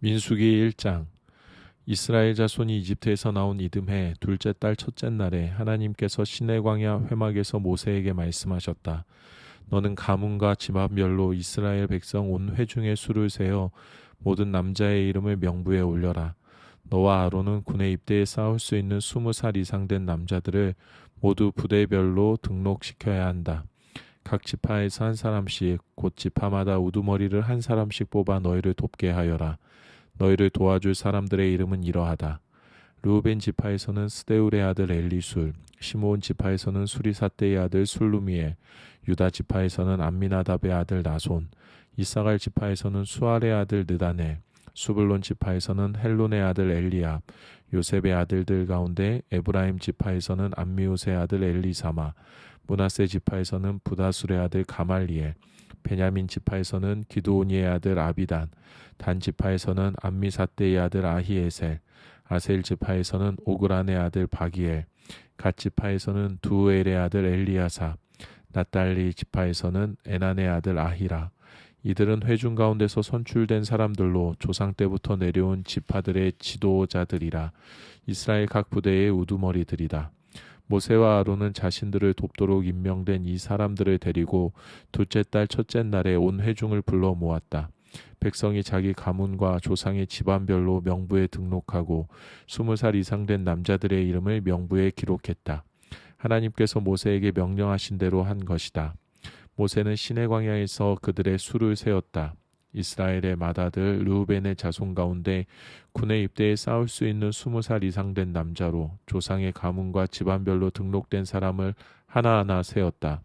민수기 1장. 이스라엘 자손이 이집트에서 나온 이듬해 둘째 달 첫째 날에 하나님께서 시내 광야 회막에서 모세에게 말씀하셨다. 너는 가문과 집안별로 이스라엘 백성 온 회중의 수를 세어 모든 남자의 이름을 명부에 올려라. 너와 아론은 군에 입대해 싸울 수 있는 20살 이상 된 남자들을 모두 부대별로 등록시켜야 한다. 각 지파에서 한 사람씩 곧 지파마다 우두머리를 한 사람씩 뽑아 너희를 돕게 하여라. 너희를 도와줄 사람들의 이름은 이러하다. 르우벤 지파에서는 스데울의 아들 엘리술, 시므온 지파에서는 수리사떼의 아들 술루미엘, 유다 지파에서는 암미나답의 아들 나손, 이사갈 지파에서는 수알의 아들 느다넬, 수블론 지파에서는 헬론의 아들 엘리압, 요셉의 아들들 가운데 에브라임 지파에서는 암미옷의 아들 엘리사마, 므낫세 지파에서는 부다술의 아들 가말리엘, 베냐민 지파에서는 기드오니의 아들 아비단, 단 지파에서는 암미사떼의 아들 아히에셀, 아셀 지파에서는 오그란의 아들 바기엘, 갓 지파에서는 두엘의 아들 엘리야사, 낫달리 지파에서는 에난의 아들 아히라. 이들은 회중 가운데서 선출된 사람들로 조상 때부터 내려온 지파들의 지도자들이라. 이스라엘 각 부대의 우두머리들이다. 모세와 아론은 자신들을 돕도록 임명된 이 사람들을 데리고 둘째 달 첫째 날에 온 회중을 불러 모았다. 백성이 자기 가문과 조상의 집안별로 명부에 등록하고 20살 이상 된 남자들의 이름을 명부에 기록했다. 하나님께서 모세에게 명령하신 대로 한 것이다. 모세는 시내 광야에서 그들의 수를 세웠다. 이스라엘의 맏아들 르우벤의 자손 가운데 군에 입대해 싸울 수 있는 20살 이상 된 남자로 조상의 가문과 집안별로 등록된 사람을 하나하나 세웠다.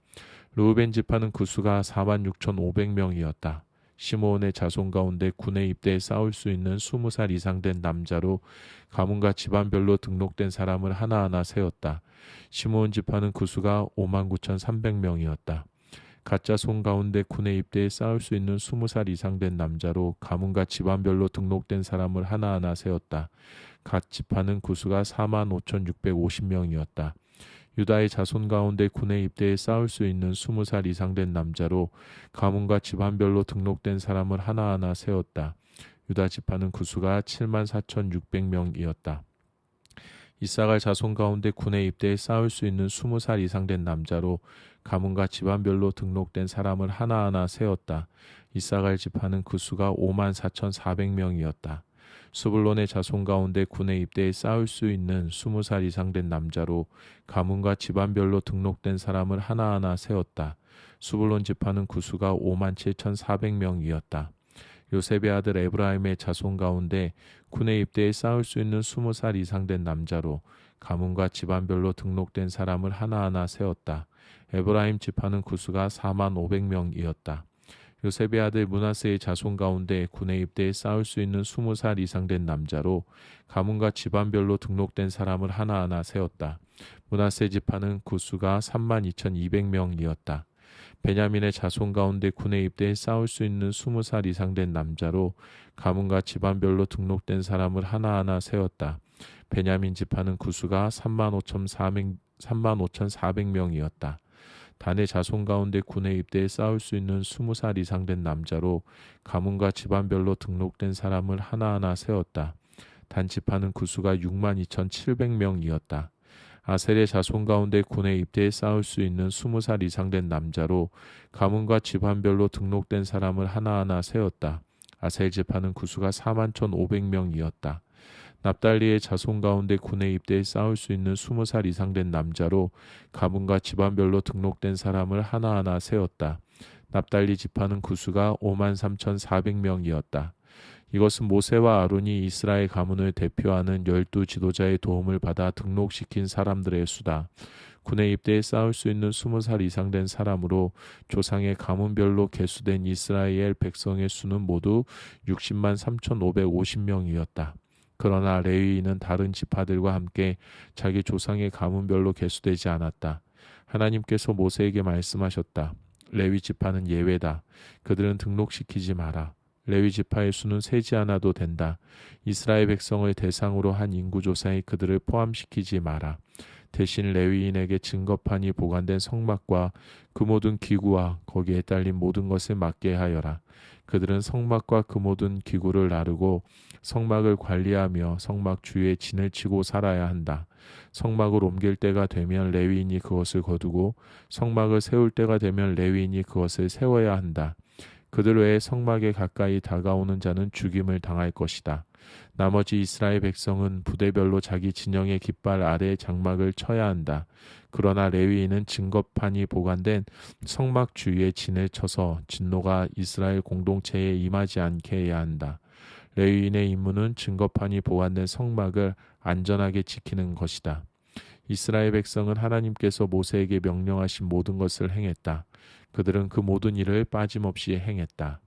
르우벤 지파는 그 수가 46,500명이었다. 시므온의 자손 가운데 군에 입대해 싸울 수 있는 20살 이상 된 남자로 가문과 집안별로 등록된 사람을 하나하나 세웠다. 시므온 지파는 그 수가 59,300명이었다. 가짜 손 가운데 군에 입대해 싸울 수 있는 20살 이상 된 남자로 가문과 집안별로 등록된 사람을 하나하나 세웠다. 갓 지파는 그 수가 45,650명이었다. 유다의 자손 가운데 군에 입대해 싸울 수 있는 20살 이상 된 남자로 가문과 집안별로 등록된 사람을 하나하나 세웠다. 유다 지파는 그 수가 74,600명이었다. 이사갈 자손 가운데 군에 입대해 싸울 수 있는 20살 이상 된 남자로 가문과 집안별로 등록된 사람을 하나하나 세웠다. 이사갈 지파는 그 수가 54,400명이었다. 스불론의 자손 가운데 군에 입대해 싸울 수 있는 20살 이상 된 남자로 가문과 집안별로 등록된 사람을 하나하나 세웠다. 스불론 지파는 그 수가 57,400명이었다. 요셉의 아들 에브라임의 자손 가운데 군에 입대해 싸울 수 있는 20살 이상 된 남자로 가문과 집안별로 등록된 사람을 하나하나 세웠다. 에브라임 지파는 그 수가 45,000명이었다. 요셉의 아들 므낫세의 자손 가운데 군에 입대해 싸울 수 있는 20살 이상 된 남자로 가문과 집안별로 등록된 사람을 하나하나 세웠다. 므낫세 지파는 그 수가 32,200명이었다. 베냐민의 자손 가운데 군에 입대해 싸울 수 있는 20살 이상 된 남자로 가문과 집안별로 등록된 사람을 하나하나 세웠다. 베냐민 지파는 그 수가 35,400명이었다. 단의 자손 가운데 군에 입대해 싸울 수 있는 20살 이상 된 남자로 가문과 집안별로 등록된 사람을 하나하나 세웠다. 단 지파는 그 수가 62,700명이었다. 아셀의 자손 가운데 군에 입대해 싸울 수 있는 20살 이상 된 남자로 가문과 집안별로 등록된 사람을 하나하나 세웠다. 아셀 지파는 그 수가 41,500명이었다. 납달리의 자손 가운데 군에 입대해 싸울 수 있는 20살 이상 된 남자로 가문과 집안별로 등록된 사람을 하나하나 세웠다. 납달리 지파는 그 수가 53,400명이었다. 이것은 모세와 아론이 이스라엘 가문을 대표하는 12 지도자의 도움을 받아 등록시킨 사람들의 수다. 군에 입대해 싸울 수 있는 20살 이상 된 사람으로 조상의 가문별로 계수된 이스라엘 백성의 수는 모두 603,550명이었다. 그러나 레위인은 다른 지파들과 함께 자기 조상의 가문별로 계수되지 않았다. 하나님께서 모세에게 말씀하셨다. 레위 지파는 예외다. 그들은 등록시키지 마라. 레위 지파의 수는 세지 않아도 된다. 이스라엘 백성을 대상으로 한 인구조사에 그들을 포함시키지 마라. 대신 레위인에게 증거판이 보관된 성막과 그 모든 기구와 거기에 딸린 모든 것을 맡게 하여라. 그들은 성막과 그 모든 기구를 나르고 성막을 관리하며 성막 주위에 진을 치고 살아야 한다. 성막을 옮길 때가 되면 레위인이 그것을 거두고 성막을 세울 때가 되면 레위인이 그것을 세워야 한다. 그들 외에 성막에 가까이 다가오는 자는 죽임을 당할 것이다. 나머지 이스라엘 백성은 부대별로 자기 진영의 깃발 아래 장막을 쳐야 한다. 그러나 레위인은 증거판이 보관된 성막 주위에 진을 쳐서 진노가 이스라엘 공동체에 임하지 않게 해야 한다. 레위인의 임무는 증거판이 보관된 성막을 안전하게 지키는 것이다. 이스라엘 백성은 하나님께서 모세에게 명령하신 모든 것을 행했다. 그들은 그 모든 일을 빠짐없이 행했다.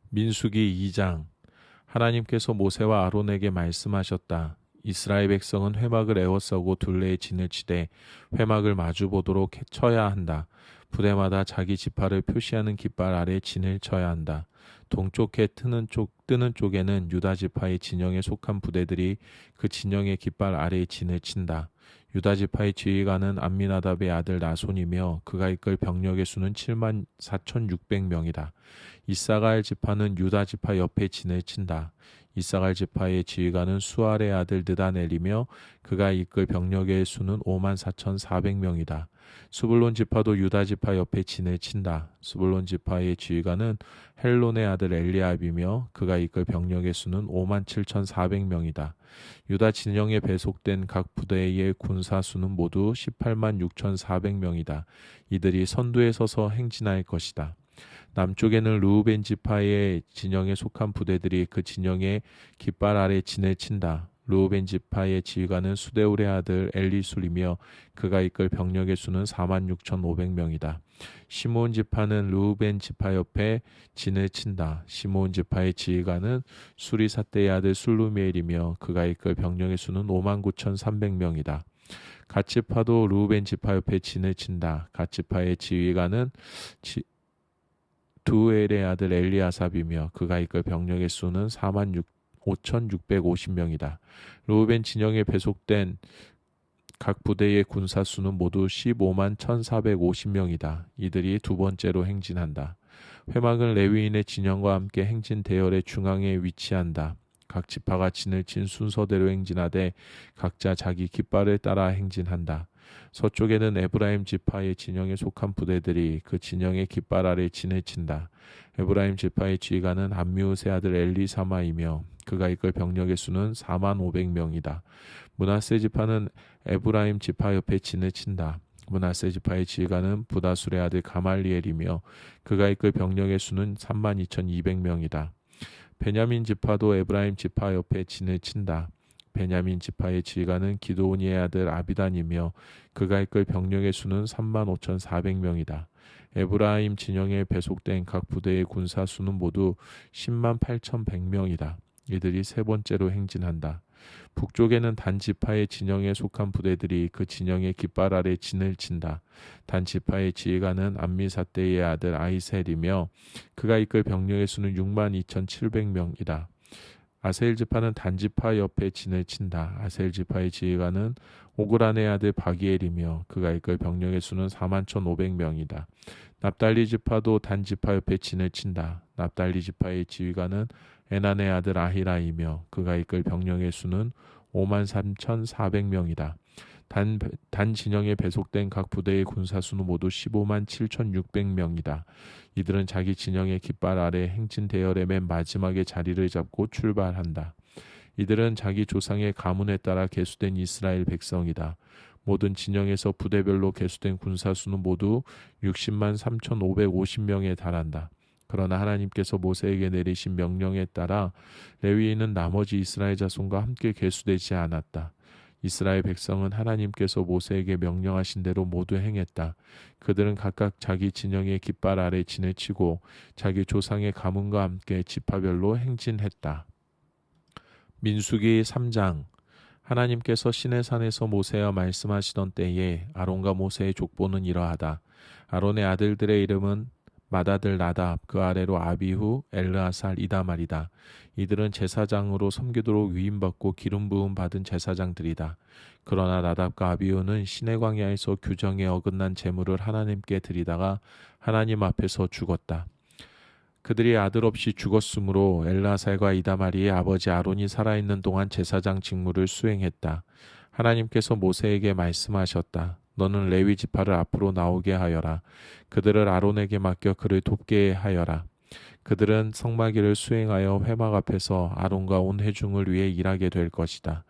민수기 2장. 하나님께서 모세와 아론에게 말씀하셨다. 이스라엘 백성은 회막을 에워싸고 둘레에 진을 치되 회막을 마주보도록 쳐야 한다. 부대마다 자기 지파를 표시하는 깃발 아래 진을 쳐야 한다. 동쪽에 뜨는 쪽에는 유다 지파의 진영에 속한 부대들이 그 진영의 깃발 아래에 진을 친다. 유다 지파의 지휘관은 암미나답의 아들 나손이며 그가 이끌 병력의 수는 74,600명이다. 이사갈 지파는 유다 지파 옆에 진을 친다. 이사갈 지파의 지휘관은 수알의 아들 느다넬이며 그가 이끌 병력의 수는 54,400명이다. 수불론 지파도 유다 지파 옆에 진을 친다. 수불론 지파의 지휘관은 헬론의 아들 엘리압이며 그가 이끌 병력의 수는 57,400명이다. 유다 진영에 배속된 각 부대의 군사 수는 모두 186,400명이다. 이들이 선두에 서서 행진할 것이다. 남쪽에는 르우벤 지파의 진영에 속한 부대들이 그 진영의 깃발 아래 진을 친다. 르우벤 지파의 지휘관은 수데울의 아들 엘리술이며 그가 이끌 병력의 수는 46,500명이다. 시므온 지파는 르우벤 지파 옆에 진을 친다. 시므온 지파의 지휘관은 수리사떼의 아들 술루미엘이며 그가 이끌 병력의 수는 59,300명이다. 갓지파도 르우벤 지파 옆에 진을 친다. 갓지파의 지휘관은 두엘의 아들 엘리아삽이며 그가 이끌 병력의 수는 45,650명이다. 르우벤 진영에 배속된 각 부대의 군사 수는 모두 15만 1,450명이다. 이들이 두 번째로 행진한다. 회막은 레위인의 진영과 함께 행진 대열의 중앙에 위치한다. 각 지파가 진을 친 순서대로 행진하되 각자 자기 깃발을 따라 행진한다. 서쪽에는 에브라임 지파의 진영에 속한 부대들이 그 진영의 깃발 아래 진을 친다. 에브라임 지파의 지휘관은 암미우스의 아들 엘리사마이며 그가 이끌 병력의 수는 45,000명이다. 므낫세 지파는 에브라임 지파 옆에 진을 친다. 므낫세 지파의 지휘관은 부다술의 아들 가말리엘이며 그가 이끌 병력의 수는 32,200명이다. 베냐민 지파도 에브라임 지파 옆에 진을 친다. 베냐민 지파의 지휘관은 기드오니의 아들 아비단이며 그가 이끌 병력의 수는 35,400명이다. 에브라임 진영에 배속된 각 부대의 군사 수는 모두 108,100명이다. 이들이 세 번째로 행진한다. 북쪽에는 단 지파의 진영에 속한 부대들이 그 진영의 깃발 아래 진을 친다. 단 지파의 지휘관은 암미사떼의 아들 아이셀이며 그가 이끌 병력의 수는 62,700명이다. 아셀 지파는 단 지파 옆에 진을 친다. 아셀 지파의 지휘관은 오그란의 아들 바기엘이며 그가 이끌 병력의 수는 41,500명이다. 납달리 지파도 단 지파 옆에 진을 친다. 납달리 지파의 지휘관은 에난의 아들 아히라이며 그가 이끌 병력의 수는 53,400명이다. 단 진영에 배속된 각 부대의 군사 수는 모두 157,600명이다. 이들은 자기 진영의 깃발 아래 행진 대열의 맨 마지막에 자리를 잡고 출발한다. 이들은 자기 조상의 가문에 따라 계수된 이스라엘 백성이다. 모든 진영에서 부대별로 계수된 군사 수는 모두 60만 3,550명에 달한다. 그러나 하나님께서 모세에게 내리신 명령에 따라 레위인은 나머지 이스라엘 자손과 함께 계수되지 않았다. 이스라엘 백성은 하나님께서 모세에게 명령하신 대로 모두 행했다. 그들은 각각 자기 진영의 깃발 아래 진을 치고 자기 조상의 가문과 함께 지파별로 행진했다. 민수기 3장. 하나님께서 시내산에서 모세와 말씀하시던 때에 아론과 모세의 족보는 이러하다. 아론의 아들들의 이름은 맏아들 나답, 그 아래로 아비후, 엘르아살, 이다말이다. 이들은 제사장으로 섬기도록 위임받고 기름 부음 받은 제사장들이다. 그러나 나답과 아비후는 시내 광야에서 규정에 어긋난 제물을 하나님께 드리다가 하나님 앞에서 죽었다. 그들이 아들 없이 죽었으므로 엘라살과 이다말이의 아버지 아론이 살아있는 동안 제사장 직무를 수행했다. 하나님께서 모세에게 말씀하셨다. 너는 레위 지파를 앞으로 나오게 하여라. 그들을 아론에게 맡겨 그를 돕게 하여라. 그들은 성막일을 수행하여 회막 앞에서 아론과 온 회중을 위해 일하게 될 것이다.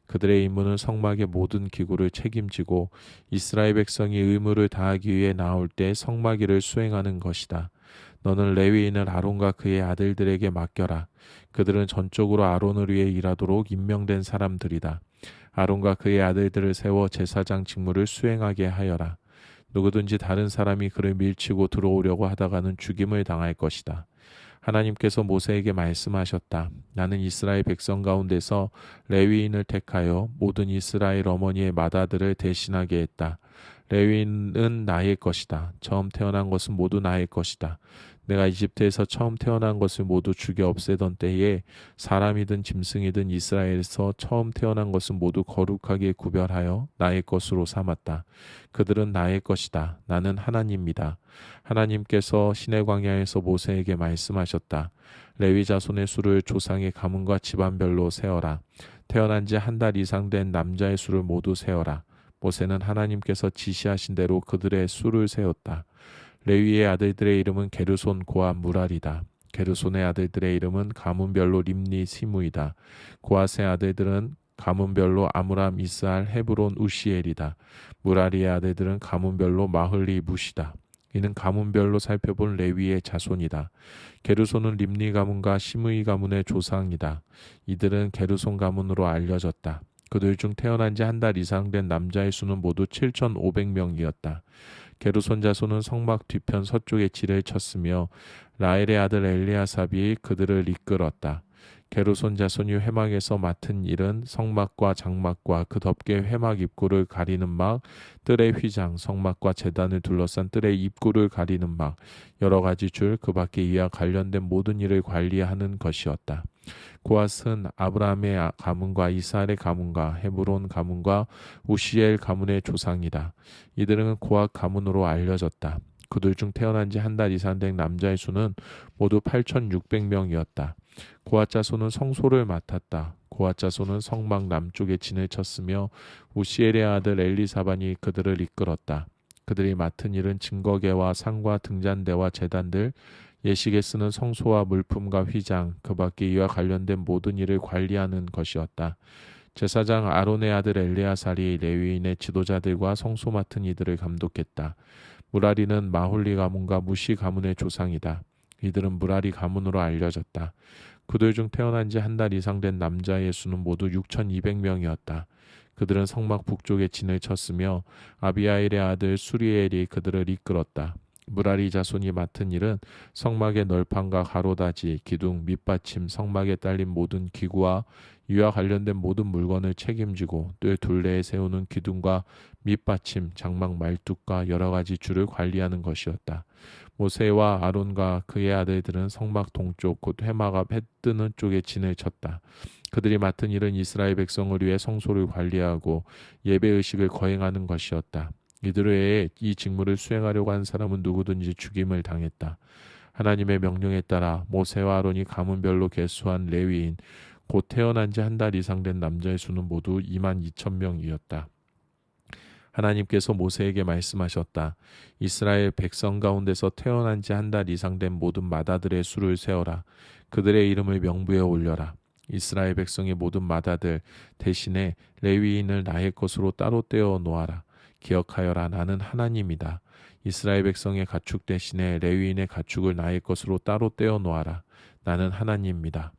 그들의 임무는 성막의 모든 기구를 책임지고 이스라엘 백성이 의무를 다하기 위해 나올 때 성막일을 수행하는 것이다. 너는 레위인을 아론과 그의 아들들에게 맡겨라. 그들은 전적으로 아론을 위해 일하도록 임명된 사람들이다. 아론과 그의 아들들을 세워 제사장 직무를 수행하게 하여라. 누구든지 다른 사람이 그를 밀치고 들어오려고 하다가는 죽임을 당할 것이다. 하나님께서 모세에게 말씀하셨다. 나는 이스라엘 백성 가운데서 레위인을 택하여 모든 이스라엘 어머니의 맏아들을 대신하게 했다. 레위인은 나의 것이다. 처음 태어난 것은 모두 나의 것이다. 내가 이집트에서 처음 태어난 것을 모두 죽여 없애던 때에 사람이든 짐승이든 이스라엘에서 처음 태어난 것은 모두 거룩하게 구별하여 나의 것으로 삼았다. 그들은 나의 것이다. 나는 하나님이다. 하나님께서 시내 광야에서 모세에게 말씀하셨다. 레위 자손의 수를 조상의 가문과 집안별로 세어라. 태어난 지 한 달 이상 된 남자의 수를 모두 세어라. 모세는 하나님께서 지시하신 대로 그들의 수를 세었다. 레위의 아들들의 이름은 게르손, 고앗, 무랄이다. 게르손의 아들들의 이름은 가문별로 림니, 시무이다. 고앗의 아들들은 가문별로 아므람, 이스알, 헤브론, 우시엘이다. 무라리의 아들들은 가문별로 마흘리, 무시다. 이는 가문별로 살펴본 레위의 자손이다. 게르손은 림니 가문과 시므이 가문의 조상이다. 이들은 게르손 가문으로 알려졌다. 그들 중 태어난 지 한 달 이상 된 남자의 수는 모두 7,500명이었다. 게르손 자손은 성막 뒤편 서쪽에 지를 쳤으며 라엘의 아들 엘리아삽이 그들을 이끌었다. 게르손 자손이 회막에서 맡은 일은 성막과 장막과 그 덮개 회막 입구를 가리는 막, 뜰의 휘장, 성막과 제단을 둘러싼 뜰의 입구를 가리는 막, 여러 가지 줄, 그 밖에 이와 관련된 모든 일을 관리하는 것이었다. 고앗은 아브라함의 가문과 이스라엘의 가문과 헤브론 가문과 우시엘 가문의 조상이다. 이들은 고앗 가문으로 알려졌다. 그들 중 태어난 지 한 달 이상 된 남자의 수는 모두 8,600명이었다. 고앗 자손은 성소를 맡았다. 고앗 자손은 성막 남쪽에 진을 쳤으며 우시엘의 아들 엘리사반이 그들을 이끌었다. 그들이 맡은 일은 증거계와 상과 등잔대와 제단들, 예식에 쓰는 성소와 물품과 휘장, 그 밖에 이와 관련된 모든 일을 관리하는 것이었다. 제사장 아론의 아들 엘레아살이 레위인의 지도자들과 성소 맡은 이들을 감독했다. 무라리는 마홀리 가문과 무시 가문의 조상이다. 이들은 무라리 가문으로 알려졌다. 그들 중 태어난 지 한 달 이상 된 남자의 수는 모두 6,200명이었다. 그들은 성막 북쪽에 진을 쳤으며 아비아일의 아들 수리엘이 그들을 이끌었다. 무라리 자손이 맡은 일은 성막의 널판과 가로다지, 기둥, 밑받침, 성막에 딸린 모든 기구와 이와 관련된 모든 물건을 책임지고 뜰 둘레에 세우는 기둥과 밑받침, 장막 말뚝과 여러 가지 줄을 관리하는 것이었다. 모세와 아론과 그의 아들들은 성막 동쪽 곧 회막 앞 해 뜨는 쪽에 진을 쳤다. 그들이 맡은 일은 이스라엘 백성을 위해 성소를 관리하고 예배의식을 거행하는 것이었다. 이들 외에 이 직무를 수행하려고 한 사람은 누구든지 죽임을 당했다. 하나님의 명령에 따라 모세와 아론이 가문별로 계수한 레위인, 곧 태어난 지 한 달 이상 된 남자의 수는 모두 22,000명이었다. 하나님께서 모세에게 말씀하셨다. 이스라엘 백성 가운데서 태어난 지 한 달 이상 된 모든 맏아들의 수를 세어라. 그들의 이름을 명부에 올려라. 이스라엘 백성의 모든 맏아들 대신에 레위인을 나의 것으로 따로 떼어 놓아라. 기억하여라. 나는 하나님이다. 이스라엘 백성의 가축 대신에 레위인의 가축을 나의 것으로 따로 떼어 놓아라. 나는 하나님이다.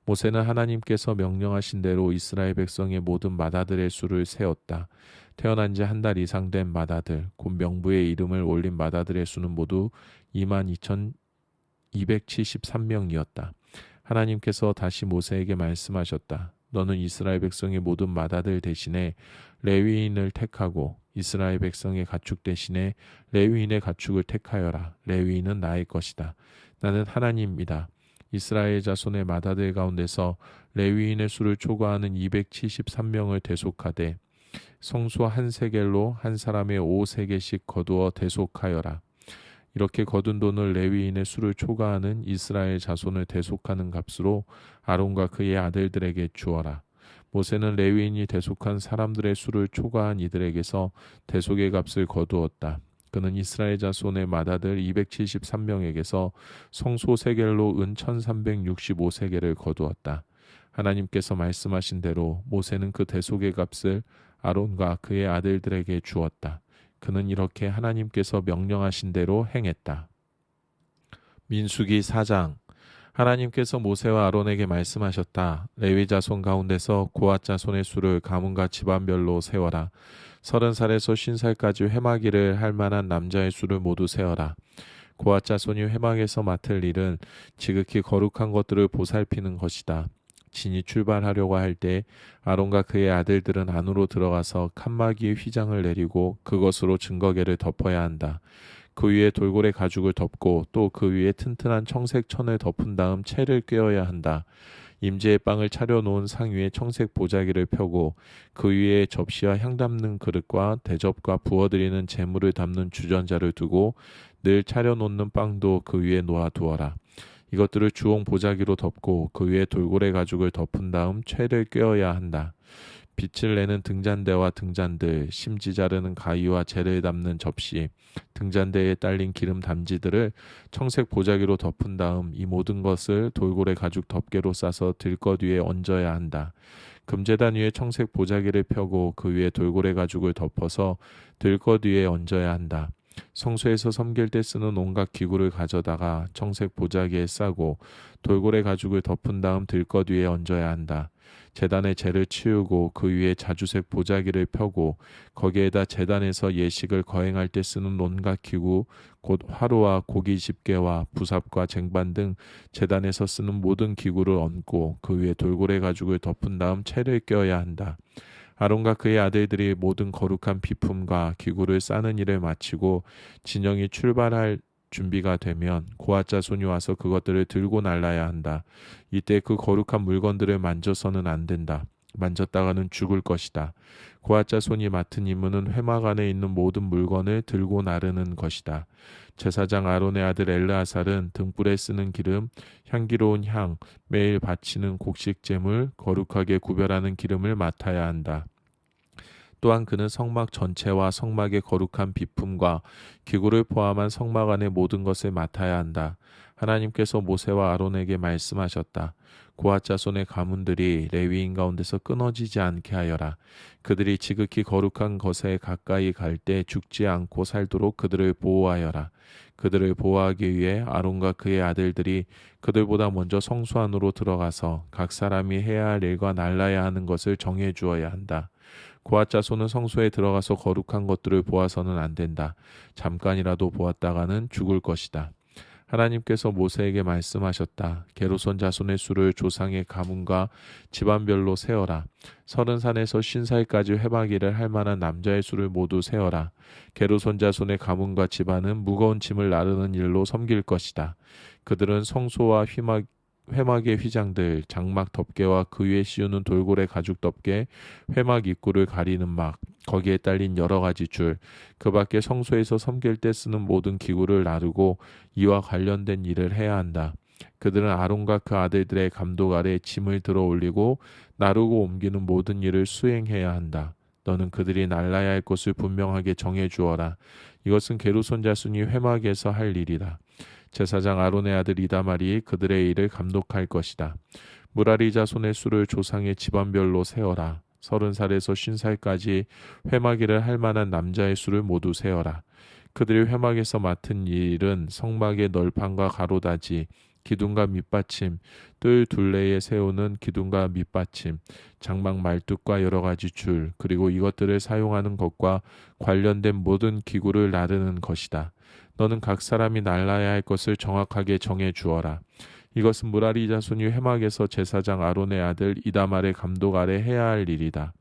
모세는 하나님께서 명령하신 대로 이스라엘 백성의 모든 맏아들의 수를 세었다. 태어난 지 한 달 이상 된 맏아들, 곧 명부에 이름을 올린 맏아들의 수는 모두 22,273명이었다. 하나님께서 다시 모세에게 말씀하셨다. 너는 이스라엘 백성의 모든 맏아들 대신에 레위인을 택하고 이스라엘 백성의 가축 대신에 레위인의 가축을 택하여라. 레위인은 나의 것이다. 나는 하나님이다. 이스라엘 자손의 맏아들 가운데서 레위인의 수를 초과하는 273명을 대속하되 성소 한 세겔로 한 사람의 5세겔씩 거두어 대속하여라. 이렇게 거둔 돈을 레위인의 수를 초과하는 이스라엘 자손을 대속하는 값으로 아론과 그의 아들들에게 주어라. 모세는 레위인이 대속한 사람들의 수를 초과한 이들에게서 대속의 값을 거두었다. 그는 이스라엘 자손의 맏아들 273명에게서 성소 세겔로 은 1365세겔을 거두었다. 하나님께서 말씀하신 대로 모세는 그 대속의 값을 아론과 그의 아들들에게 주었다. 그는 이렇게 하나님께서 명령하신 대로 행했다. 민수기 4장. 하나님께서 모세와 아론에게 말씀하셨다. 레위 자손 가운데서 고앗 자손의 수를 가문과 집안별로 세워라. 30살에서 50살까지 회막일을 할 만한 남자의 수를 모두 세어라. 고앗 자손이 회막에서 맡을 일은 지극히 거룩한 것들을 보살피는 것이다. 진이 출발하려고 할 때 아론과 그의 아들들은 안으로 들어가서 칸막이의 휘장을 내리고 그것으로 증거계를 덮어야 한다. 그 위에 돌고래 가죽을 덮고 또 그 위에 튼튼한 청색 천을 덮은 다음 채를 꿰어야 한다. 임재의 빵을 차려놓은 상 위에 청색 보자기를 펴고 그 위에 접시와 향 담는 그릇과 대접과 부어드리는 재물을 담는 주전자를 두고 늘 차려놓는 빵도 그 위에 놓아두어라. 이것들을 주홍 보자기로 덮고 그 위에 돌고래 가죽을 덮은 다음 채를 꿰어야 한다. 빛을 내는 등잔대와 등잔들, 심지 자르는 가위와 재를 담는 접시, 등잔대에 딸린 기름 담지들을 청색 보자기로 덮은 다음 이 모든 것을 돌고래 가죽 덮개로 싸서 들것 위에 얹어야 한다. 금제단 위에 청색 보자기를 펴고 그 위에 돌고래 가죽을 덮어서 들것 위에 얹어야 한다. 성소에서 섬길 때 쓰는 온갖 기구를 가져다가 청색 보자기에 싸고 돌고래 가죽을 덮은 다음 들것 위에 얹어야 한다. 제단에 재를 치우고 그 위에 자주색 보자기를 펴고 거기에다 제단에서 예식을 거행할 때 쓰는 온갖 기구 곧 화로와 고기 집게와 부삽과 쟁반 등 제단에서 쓰는 모든 기구를 얹고 그 위에 돌고래 가죽을 덮은 다음 채를 껴야 한다. 아론과 그의 아들들이 모든 거룩한 비품과 기구를 싸는 일을 마치고 진영이 출발할 준비가 되면 고앗 자손이 와서 그것들을 들고 날라야 한다. 이때 그 거룩한 물건들을 만져서는 안 된다. 만졌다가는 죽을 것이다. 고앗 자손이 맡은 임무는 회막 안에 있는 모든 물건을 들고 나르는 것이다. 제사장 아론의 아들 엘르아살은 등불에 쓰는 기름, 향기로운 향, 매일 바치는 곡식제물, 거룩하게 구별하는 기름을 맡아야 한다. 또한 그는 성막 전체와 성막의 거룩한 비품과 기구를 포함한 성막 안의 모든 것을 맡아야 한다. 하나님께서 모세와 아론에게 말씀하셨다. 고앗 자손의 가문들이 레위인 가운데서 끊어지지 않게 하여라. 그들이 지극히 거룩한 것에 가까이 갈 때 죽지 않고 살도록 그들을 보호하여라. 그들을 보호하기 위해 아론과 그의 아들들이 그들보다 먼저 성소 안으로 들어가서 각 사람이 해야 할 일과 날라야 하는 것을 정해 주어야 한다. 고앗 자손은 성소에 들어가서 거룩한 것들을 보아서는 안 된다. 잠깐이라도 보았다가는 죽을 것이다. 하나님께서 모세에게 말씀하셨다. 게르손 자손의 수를 조상의 가문과 집안별로 세어라. 30살에서 50살까지 회막일을 할 만한 남자의 수를 모두 세어라. 게르손 자손의 가문과 집안은 무거운 짐을 나르는 일로 섬길 것이다. 그들은 성소와 회막의 휘장들, 장막 덮개와 그 위에 씌우는 돌고래 가죽 덮개, 회막 입구를 가리는 막, 거기에 딸린 여러 가지 줄, 그 밖에 성소에서 섬길 때 쓰는 모든 기구를 나르고 이와 관련된 일을 해야 한다. 그들은 아론과 그 아들들의 감독 아래 짐을 들어 올리고 나르고 옮기는 모든 일을 수행해야 한다. 너는 그들이 날라야 할 것을 분명하게 정해 주어라. 이것은 게르손 자손이 회막에서 할 일이다. 제사장 아론의 아들 이다말이 그들의 일을 감독할 것이다. 무라리 자손의 수를 조상의 집안별로 세어라. 30살에서 50살까지 회막일을 할 만한 남자의 수를 모두 세어라. 그들이 회막에서 맡은 일은 성막의 널판과 가로다지, 기둥과 밑받침, 뜰 둘레에 세우는 기둥과 밑받침, 장막 말뚝과 여러 가지 줄, 그리고 이것들을 사용하는 것과 관련된 모든 기구를 나르는 것이다. 너는 각 사람이 날라야 할 것을 정확하게 정해 주어라. 이것은 무라리 자손이 회막에서 제사장 아론의 아들 이다말의 감독 아래 해야 할 일이다.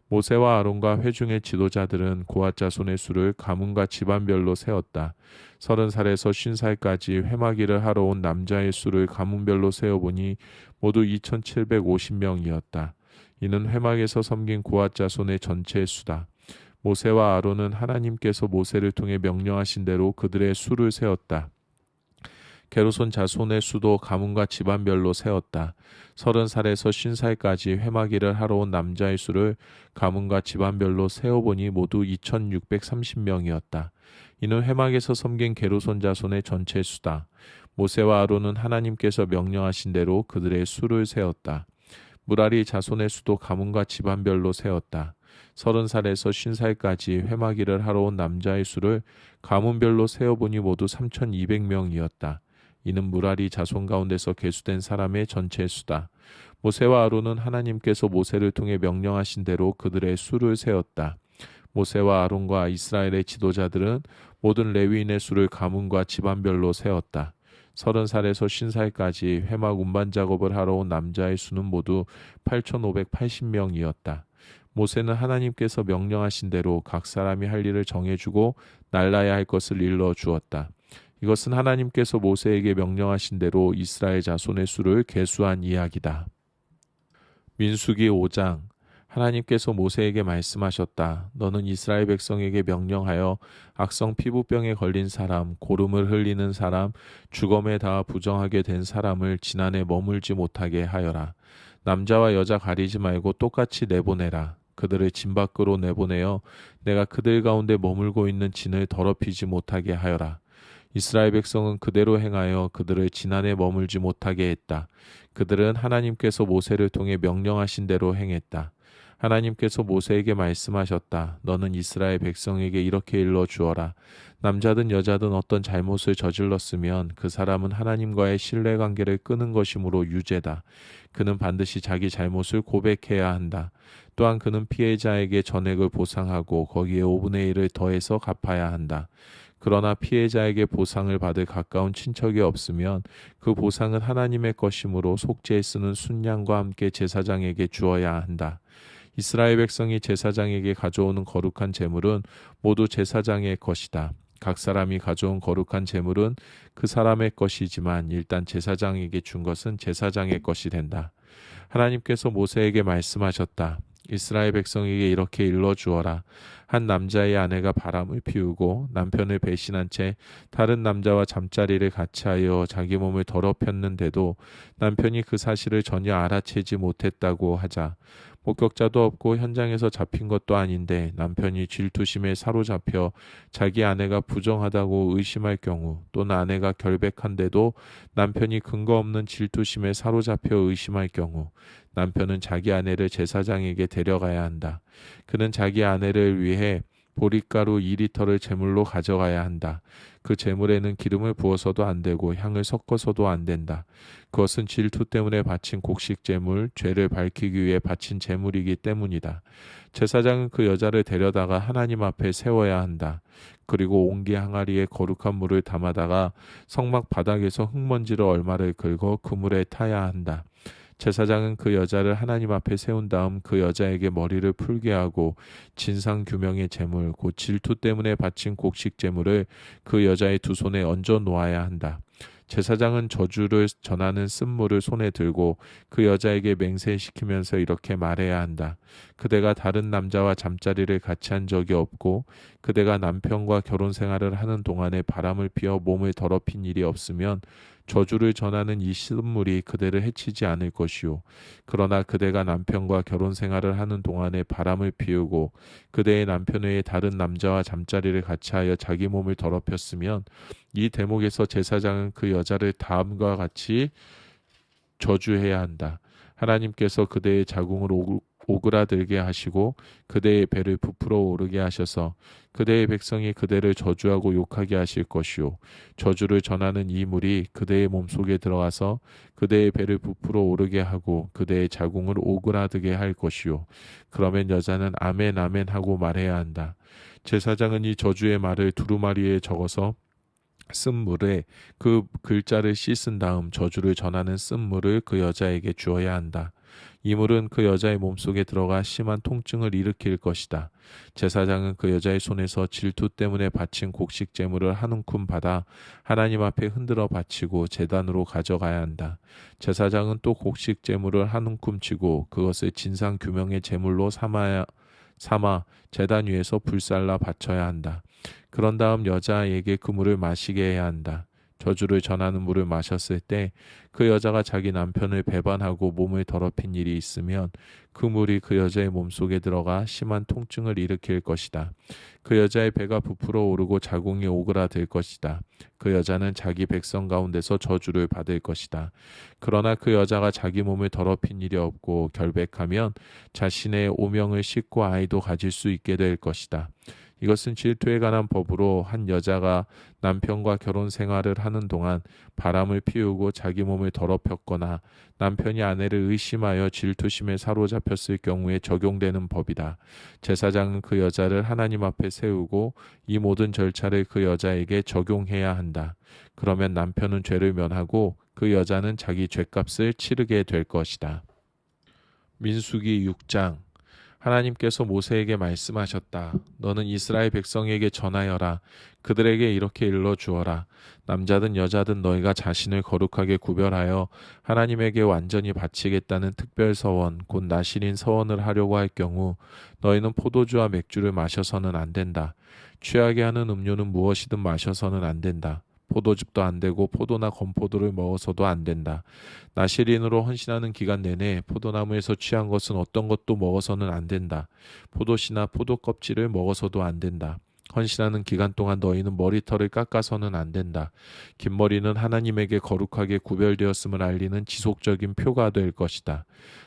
모세와 아론과 회중의 지도자들은 고앗 자손의 수를 가문과 집안별로 세웠다. 30살에서 50살까지 회막일을 하러 온 남자의 수를 가문별로 세어보니 모두 2750명이었다. 이는 회막에서 섬긴 고앗 자손의 전체 수다. 모세와 아론은 하나님께서 모세를 통해 명령하신 대로 그들의 수를 세었다. 게르손 자손의 수도 가문과 집안별로 세었다. 30살에서 50살까지 회막일을 하러 온 남자의 수를 가문과 집안별로 세어보니 모두 2630명이었다. 이는 회막에서 섬긴 게르손 자손의 전체 수다. 모세와 아론은 하나님께서 명령하신 대로 그들의 수를 세었다. 무라리 자손의 수도 가문과 집안별로 세었다. 30살에서 50살까지 회막일을 하러 온 남자의 수를 가문별로 세어보니 모두 3200명이었다. 이는 무라리 자손 가운데서 계수된 사람의 전체 수다. 모세와 아론은 하나님께서 모세를 통해 명령하신 대로 그들의 수를 세었다. 모세와 아론과 이스라엘의 지도자들은 모든 레위인의 수를 가문과 집안별로 세웠다. 30살에서 50살까지 회막 운반 작업을 하러 온 남자의 수는 모두 8580명이었다. 모세는 하나님께서 명령하신 대로 각 사람이 할 일을 정해주고 날라야 할 것을 일러 주었다. 이것은 하나님께서 모세에게 명령하신 대로 이스라엘 자손의 수를 계수한 이야기다. 민수기 5장. 하나님께서 모세에게 말씀하셨다. 너는 이스라엘 백성에게 명령하여 악성 피부병에 걸린 사람, 고름을 흘리는 사람, 주검에 닿아 부정하게 된 사람을 지난해 머물지 못하게 하여라. 남자와 여자 가리지 말고 똑같이 내보내라. 그들을 진 밖으로 내보내어 내가 그들 가운데 머물고 있는 진을 더럽히지 못하게 하여라. 이스라엘 백성은 그대로 행하여 그들을 지난해 머물지 못하게 했다. 그들은 하나님께서 모세를 통해 명령하신 대로 행했다. 하나님께서 모세에게 말씀하셨다. 너는 이스라엘 백성에게 이렇게 일러 주어라. 남자든 여자든 어떤 잘못을 저질렀으면 그 사람은 하나님과의 신뢰관계를 끊은 것이므로 유죄다. 그는 반드시 자기 잘못을 고백해야 한다. 또한 그는 피해자에게 전액을 보상하고 거기에 5분의 1을 더해서 갚아야 한다. 그러나 피해자에게 보상을 받을 가까운 친척이 없으면 그 보상은 하나님의 것이므로 속죄에 쓰는 순양과 함께 제사장에게 주어야 한다. 이스라엘 백성이 제사장에게 가져오는 거룩한 제물은 모두 제사장의 것이다. 각 사람이 가져온 거룩한 제물은 그 사람의 것이지만 일단 제사장에게 준 것은 제사장의 것이 된다. 하나님께서 모세에게 말씀하셨다. 이스라엘 백성에게 이렇게 일러 주어라. 한 남자의 아내가 바람을 피우고 남편을 배신한 채 다른 남자와 잠자리를 같이하여 자기 몸을 더럽혔는데도 남편이 그 사실을 전혀 알아채지 못했다고 하자. 목격자도 없고 현장에서 잡힌 것도 아닌데 남편이 질투심에 사로잡혀 자기 아내가 부정하다고 의심할 경우, 또는 아내가 결백한데도 남편이 근거 없는 질투심에 사로잡혀 의심할 경우 남편은 자기 아내를 제사장에게 데려가야 한다. 그는 자기 아내를 위해 보릿가루 2리터를 제물로 가져가야 한다. 그 제물에는 기름을 부어서도 안 되고 향을 섞어서도 안 된다. 그것은 질투 때문에 바친 곡식 제물, 죄를 밝히기 위해 바친 제물이기 때문이다. 제사장은 그 여자를 데려다가 하나님 앞에 세워야 한다. 그리고 옹기 항아리에 거룩한 물을 담아다가 성막 바닥에서 흙먼지를 얼마를 긁어 그 물에 타야 한다. 제사장은 그 여자를 하나님 앞에 세운 다음 그 여자에게 머리를 풀게 하고 진상규명의 제물, 곧 질투 때문에 바친 곡식 제물을 그 여자의 두 손에 얹어 놓아야 한다. 제사장은 저주를 전하는 쓴물을 손에 들고 그 여자에게 맹세시키면서 이렇게 말해야 한다. 그대가 다른 남자와 잠자리를 같이 한 적이 없고 그대가 남편과 결혼 생활을 하는 동안에 바람을 피워 몸을 더럽힌 일이 없으면 저주를 전하는 이 쓴물이 그대를 해치지 않을 것이요. 그러나 그대가 남편과 결혼 생활을 하는 동안에 바람을 피우고 그대의 남편 외에 다른 남자와 잠자리를 같이 하여 자기 몸을 더럽혔으면 이 대목에서 제사장은 그 여자를 다음과 같이 저주해야 한다. 하나님께서 그대의 자궁을 오그라들게 하시고 그대의 배를 부풀어 오르게 하셔서 그대의 백성이 그대를 저주하고 욕하게 하실 것이요. 저주를 전하는 이 물이 그대의 몸속에 들어가서 그대의 배를 부풀어 오르게 하고 그대의 자궁을 오그라들게 할 것이요. 그러면 여자는 아멘 아멘 하고 말해야 한다. 제사장은 이 저주의 말을 두루마리에 적어서 쓴물에 그 글자를 씻은 다음 저주를 전하는 쓴물을 그 여자에게 주어야 한다. 이 물은 그 여자의 몸속에 들어가 심한 통증을 일으킬 것이다. 제사장은 그 여자의 손에서 질투 때문에 바친 곡식 제물을 한 움큼 받아 하나님 앞에 흔들어 바치고 제단으로 가져가야 한다. 제사장은 또 곡식 제물을 한 움큼 치고 그것을 진상 규명의 제물로 삼아야 삼아 제단 위에서 불살라 바쳐야 한다. 그런 다음 여자에게 그 물을 마시게 해야 한다. 저주를 전하는 물을 마셨을 때 그 여자가 자기 남편을 배반하고 몸을 더럽힌 일이 있으면 그 물이 그 여자의 몸속에 들어가 심한 통증을 일으킬 것이다. 그 여자의 배가 부풀어 오르고 자궁이 오그라들 것이다. 그 여자는 자기 백성 가운데서 저주를 받을 것이다. 그러나 그 여자가 자기 몸을 더럽힌 일이 없고 결백하면 자신의 오명을 씻고 아이도 가질 수 있게 될 것이다. 이것은 질투에 관한 법으로 한 여자가 남편과 결혼 생활을 하는 동안 바람을 피우고 자기 몸을 더럽혔거나 남편이 아내를 의심하여 질투심에 사로잡혔을 경우에 적용되는 법이다. 제사장은 그 여자를 하나님 앞에 세우고 이 모든 절차를 그 여자에게 적용해야 한다. 그러면 남편은 죄를 면하고 그 여자는 자기 죄값을 치르게 될 것이다. 민수기 6장. 하나님께서 모세에게 말씀하셨다. 너는 이스라엘 백성에게 전하여라. 그들에게 이렇게 일러 주어라. 남자든 여자든 너희가 자신을 거룩하게 구별하여 하나님에게 완전히 바치겠다는 특별 서원, 곧 나실인 서원을 하려고 할 경우 너희는 포도주와 맥주를 마셔서는 안 된다. 취하게 하는 음료는 무엇이든 마셔서는 안 된다. 포도즙도 안 되고 포도나 건포도를 먹어서도 안 된다. 나실인으로 헌신하는 기간 내내 포도나무에서 취한 것은 어떤 것도 먹어서는 안 된다. 포도씨나 포도 껍질을 먹어서도 안 된다. 헌신하는 기간 동안 너희는 머리털을 깎아서는 안 된다. 긴 머리는 하나님에게 거룩하게 구별되었음을 알리는 지속적인 표가 될 것이다.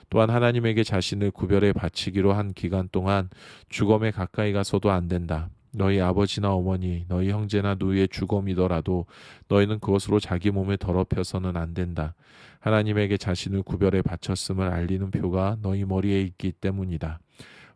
또한 하나님에게 자신을 구별해 바치기로 한 기간 동안 주검에 가까이 가서도 안 된다. 너희 아버지나 어머니, 너희 형제나 누이의 주검이더라도 너희는 그것으로 자기 몸을 더럽혀서는 안 된다. 하나님에게 자신을 구별해 바쳤음을 알리는 표가 너희 머리에 있기 때문이다.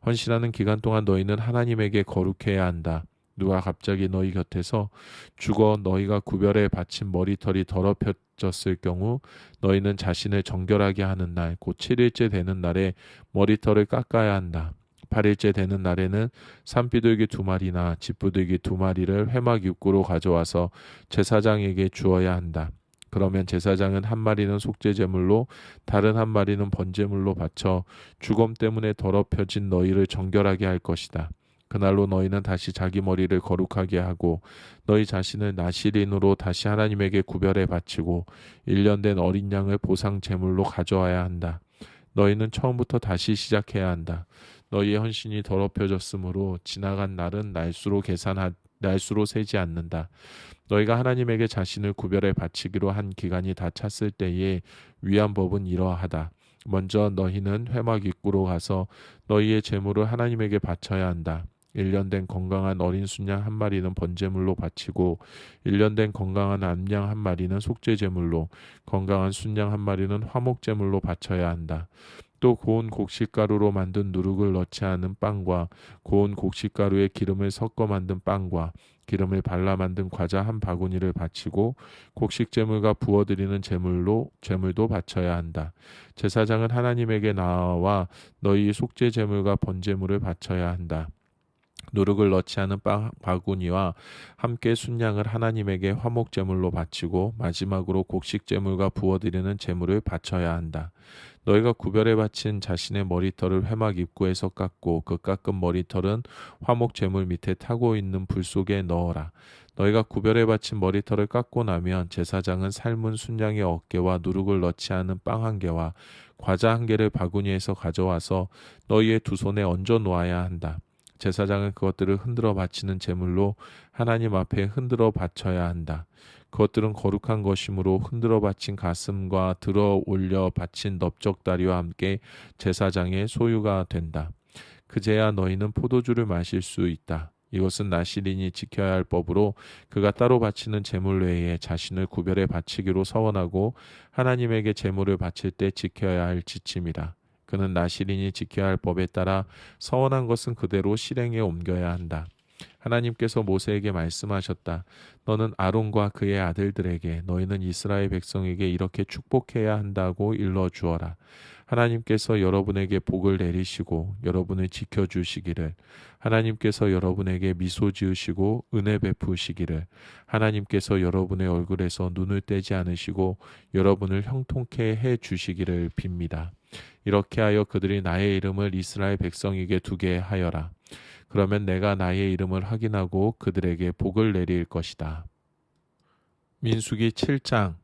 헌신하는 기간 동안 너희는 하나님에게 거룩해야 한다. 누가 갑자기 너희 곁에서 죽어 너희가 구별해 바친 머리털이 더럽혀졌을 경우 너희는 자신을 정결하게 하는 날, 곧 7일째 되는 날에 머리털을 깎아야 한다. 8일째 되는 날에는 산비둘기 2마리나 짚부들기 2마리를 회막 입구로 가져와서 제사장에게 주어야 한다. 그러면 제사장은 한 마리는 속죄제물로 다른 한 마리는 번제물로 바쳐 주검 때문에 더럽혀진 너희를 정결하게 할 것이다. 그날로 너희는 다시 자기 머리를 거룩하게 하고 너희 자신을 나실인으로 다시 하나님에게 구별해 바치고 1년 된 어린 양을 보상 제물로 가져와야 한다. 너희는 처음부터 다시 시작해야 한다. 너희의 헌신이 더럽혀졌으므로 지나간 날은 날수로 세지 않는다. 너희가 하나님에게 자신을 구별해 바치기로 한 기간이 다 찼을 때에 위한 법은 이러하다. 먼저 너희는 회막 입구로 가서 너희의 제물을 하나님에게 바쳐야 한다. 1년 된 건강한 어린 순양 한 마리는 번제물로 바치고 1년 된 건강한 암양 한 마리는 속죄제물로 건강한 순양 한 마리는 화목제물로 바쳐야 한다. 또 고운 곡식가루로 만든 누룩을 넣지 않은 빵과 고운 곡식가루에 기름을 섞어 만든 빵과 기름을 발라 만든 과자 한 바구니를 바치고 곡식제물과 부어드리는 제물도 바쳐야 한다. 제사장은 하나님에게 나와 너희 속죄제물과 번제물을 바쳐야 한다. 누룩을 넣지 않은 빵 바구니와 함께 순양을 하나님에게 화목제물로 바치고 마지막으로 곡식제물과 부어드리는 제물을 바쳐야 한다. 너희가 구별해 바친 자신의 머리털을 회막 입구에서 깎고 그 깎은 머리털은 화목제물 밑에 타고 있는 불 속에 넣어라. 너희가 구별해 바친 머리털을 깎고 나면 제사장은 삶은 순양의 어깨와 누룩을 넣지 않은 빵 한 개와 과자 한 개를 바구니에서 가져와서 너희의 두 손에 얹어 놓아야 한다. 제사장은 그것들을 흔들어 바치는 제물로 하나님 앞에 흔들어 바쳐야 한다. 그것들은 거룩한 것이므로 흔들어 바친 가슴과 들어 올려 바친 넓적다리와 함께 제사장의 소유가 된다. 그제야 너희는 포도주를 마실 수 있다. 이것은 나실인이 지켜야 할 법으로 그가 따로 바치는 제물 외에 자신을 구별해 바치기로 서원하고 하나님에게 제물을 바칠 때 지켜야 할 지침이다. 그는 나실인이 지켜야 할 법에 따라 서원한 것은 그대로 실행에 옮겨야 한다. 하나님께서 모세에게 말씀하셨다. 너는 아론과 그의 아들들에게 너희는 이스라엘 백성에게 이렇게 축복해야 한다고 일러 주어라. 하나님께서 여러분에게 복을 내리시고 여러분을 지켜주시기를, 하나님께서 여러분에게 미소 지으시고 은혜 베푸시기를, 하나님께서 여러분의 얼굴에서 눈을 떼지 않으시고 여러분을 형통케 해 주시기를 빕니다. 이렇게 하여 그들이 나의 이름을 이스라엘 백성에게 두게 하여라. 그러면 내가 나의 이름을 확인하고 그들에게 복을 내릴 것이다. 민수기 7장.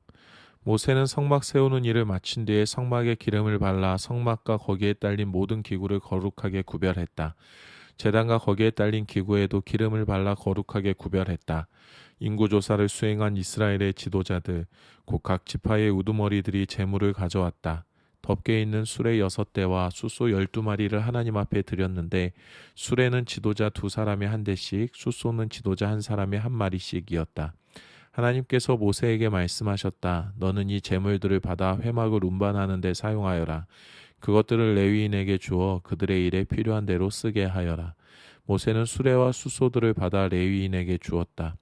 모세는 성막 세우는 일을 마친 뒤에 성막에 기름을 발라 성막과 거기에 딸린 모든 기구를 거룩하게 구별했다. 제단과 거기에 딸린 기구에도 기름을 발라 거룩하게 구별했다. 인구조사를 수행한 이스라엘의 지도자들, 곧 각 지파의 우두머리들이 제물을 가져왔다. 덮개 있는 수레 6대와 숫소 12마리를 하나님 앞에 드렸는데, 수레는 지도자 2사람에 한 대씩, 숫소는 지도자 1사람에 한 마리씩이었다. 하나님께서 모세에게 말씀하셨다. 너는 이 제물들을 받아 회막을 운반하는 데 사용하여라. 그것들을 레위인에게 주어 그들의 일에 필요한 대로 쓰게 하여라. 모세는 수레와 숫소들을 받아 레위인에게 주었다.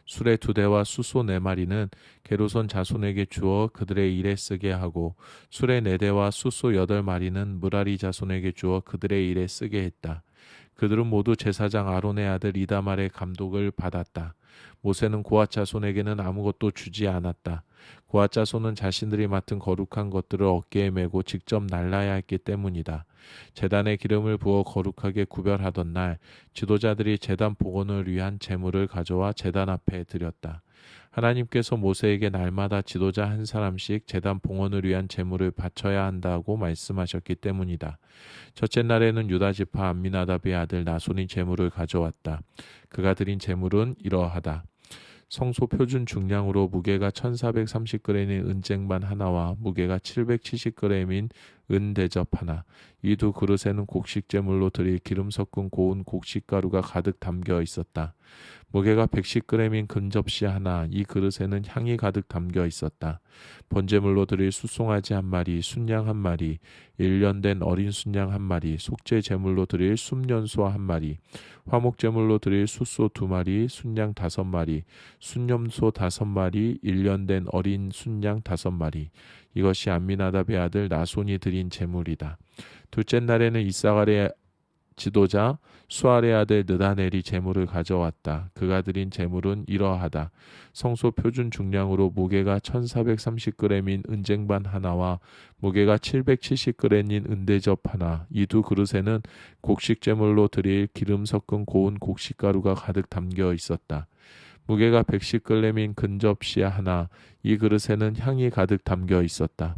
수레 2대와 숫소 4마리는 게르손 자손에게 주어 그들의 일에 쓰게 하고, 수레 4대와 숫소 8마리는 므라리 자손에게 주어 그들의 일에 쓰게 했다. 그들은 모두 제사장 아론의 아들 이다말의 감독을 받았다. 모세는 고앗 자손에게는 아무것도 주지 않았다. 고앗 자손은 자신들이 맡은 거룩한 것들을 어깨에 메고 직접 날라야 했기 때문이다. 제단에 기름을 부어 거룩하게 구별하던 날, 지도자들이 제단 복원을 위한 제물을 가져와 제단 앞에 드렸다. 하나님께서 모세에게 날마다 지도자 1사람씩 제단 봉헌을 위한 제물을 바쳐야 한다고 말씀하셨기 때문이다. 첫째 날에는 유다 지파 암미나답의 아들 나손이 제물을 가져왔다. 그가 드린 제물은 이러하다. 성소 표준 중량으로 무게가 1430g인 은쟁반 하나와 무게가 770g인 은 대접 하나, 이 두 그릇에는 곡식 제물로 드릴 기름 섞은 고운 곡식가루가 가득 담겨 있었다. 무게가 110g인 금접시 하나, 이 그릇에는 향이 가득 담겨 있었다. 번제물로 드릴 숫송아지 1마리, 순양 1마리, 1년 된 어린 순양 1마리, 속죄 제물로 드릴 순년소 1마리, 화목 제물로 드릴 숫소 2마리, 순양 5마리, 순염소 5마리, 1년 된 어린 순양 5마리. 이것이 암미나답의 아들 나손이 드린 제물이다. 둘째 날에는 이사갈의 지도자 수알의 아들 느다넬이 제물을 가져왔다. 그가 드린 제물은 이러하다. 성소 표준 중량으로 무게가 1430g인 은쟁반 하나와 무게가 770g인 은대접 하나, 이 두 그릇에는 곡식 제물로 드릴 기름 섞은 고운 곡식가루가 가득 담겨 있었다. 무게가 110g인 근접시 하나, 이 그릇에는 향이 가득 담겨 있었다.